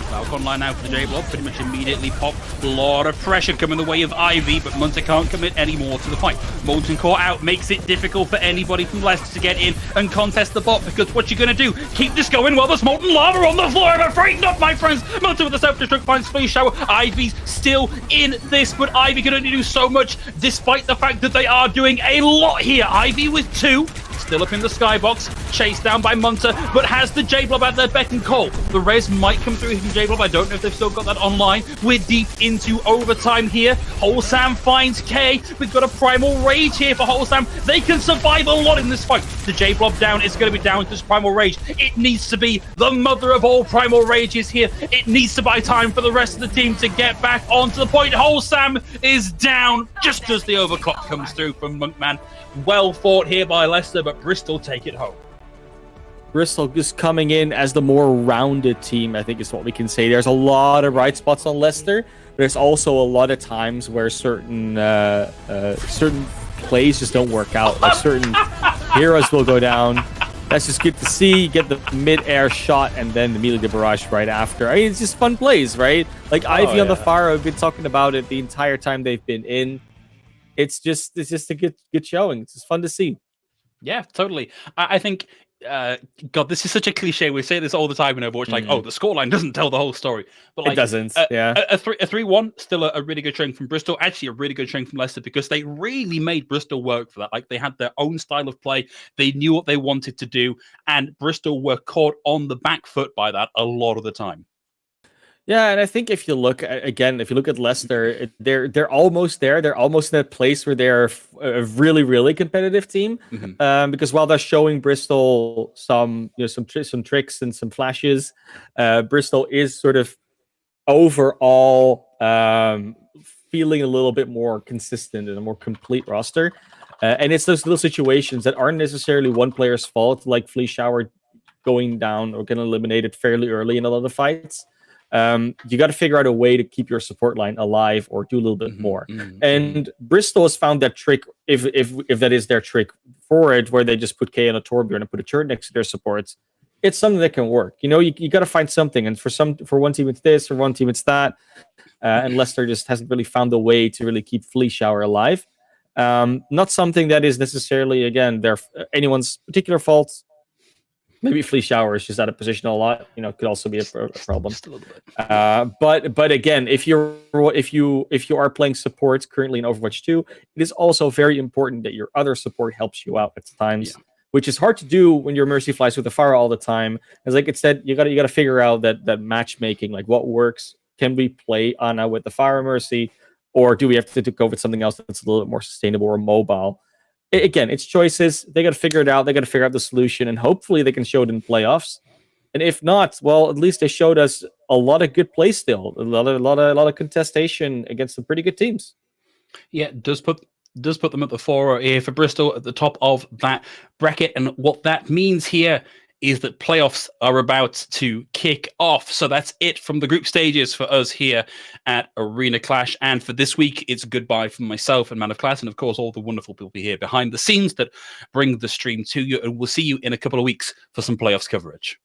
Valk online now for the J-Blob, pretty much immediately pop. A lot of pressure coming the way of Ivy, but Munter can't commit any more to the fight. Molten Core out makes it difficult for anybody from Leicester to get in and contest the bot, because what you're going to do, keep this going while there's molten lava on the floor. I'm afraid not, my friends. Munter with the self-destruct finds Flea Shower. Ivy's still in this, but Ivy can only do so much, despite the fact that they are doing a lot here. Ivy with 2. Still up in the skybox, chased down by Munter, but has the J-Blob at their beck and call. The res might come through from J-Blob. I don't know if they've still got that online. We're deep into overtime here. Wholesome finds K. We've got a Primal Rage here for Wholesome. They can survive a lot in this fight. The J-Blob down is going to be down to this Primal Rage. It needs to be the mother of all Primal Rages here. It needs to buy time for the rest of the team to get back onto the point. Wholesome is down just as the overclock comes through from Monkman. Well fought here by Leicester, but Bristol take it home. Bristol just coming in as the more rounded team, I think is what we can say. There's a lot of bright spots on Leicester, but there's also a lot of times where certain plays just don't work out. Like certain heroes will go down. That's just good to see. You get the mid-air shot and then immediately the barrage right after. I mean, it's just fun plays, right? Like Ivy on the fire, I've been talking about it the entire time they've been in. It's just a good showing. It's just fun to see. Yeah, totally. I think, God, this is such a cliche. We say this all the time in Overwatch, like, oh, the scoreline doesn't tell the whole story. But like, it doesn't, yeah. A 3-1, still a really good showing from Bristol. Actually, a really good showing from Leicester, because they really made Bristol work for that. Like, they had their own style of play. They knew what they wanted to do, and Bristol were caught on the back foot by that a lot of the time. Yeah, and I think if you look at Leicester, they're almost there. They're almost in that place where they're a really, really competitive team. Mm-hmm. Because while they're showing Bristol some tricks and some flashes, Bristol is sort of overall feeling a little bit more consistent and a more complete roster. And it's those little situations that aren't necessarily one player's fault, like Flea Shower going down or getting eliminated fairly early in a lot of fights. You got to figure out a way to keep your support line alive or do a little bit more. And Bristol has found that trick, if that is their trick for it, where they just put K on a Torbjorn and put a turret next to their supports. It's something that can work. You know, you got to find something. And for one team it's this, for one team it's that. And Leicester just hasn't really found a way to really keep Flea Shower alive. Not something that is necessarily, again, anyone's particular fault. Maybe Flea Shower is just out of position a lot. You know, could also be a problem. Just a little bit. But again, if you are playing supports currently in Overwatch 2, it is also very important that your other support helps you out at times, which is hard to do when you're Mercy Flies with the fire all the time. As like it said, you gotta figure out that matchmaking, like what works. Can we play Ana with the fire Mercy, or do we have to go with something else that's a little bit more sustainable or mobile? Again, it's choices. They got to figure it out. They got to figure out the solution, and hopefully they can show it in playoffs. And if not, well, at least they showed us a lot of good play still, a lot of contestation against some pretty good teams. Yeah, it does put does put them at the 4 here for Bristol at the top of that bracket. And what that means here is that playoffs are about to kick off. So that's it from the group stages for us here at Arena Clash. And for this week, it's goodbye from myself and Man of Class, and of course, all the wonderful people here behind the scenes that bring the stream to you. And we'll see you in a couple of weeks for some playoffs coverage.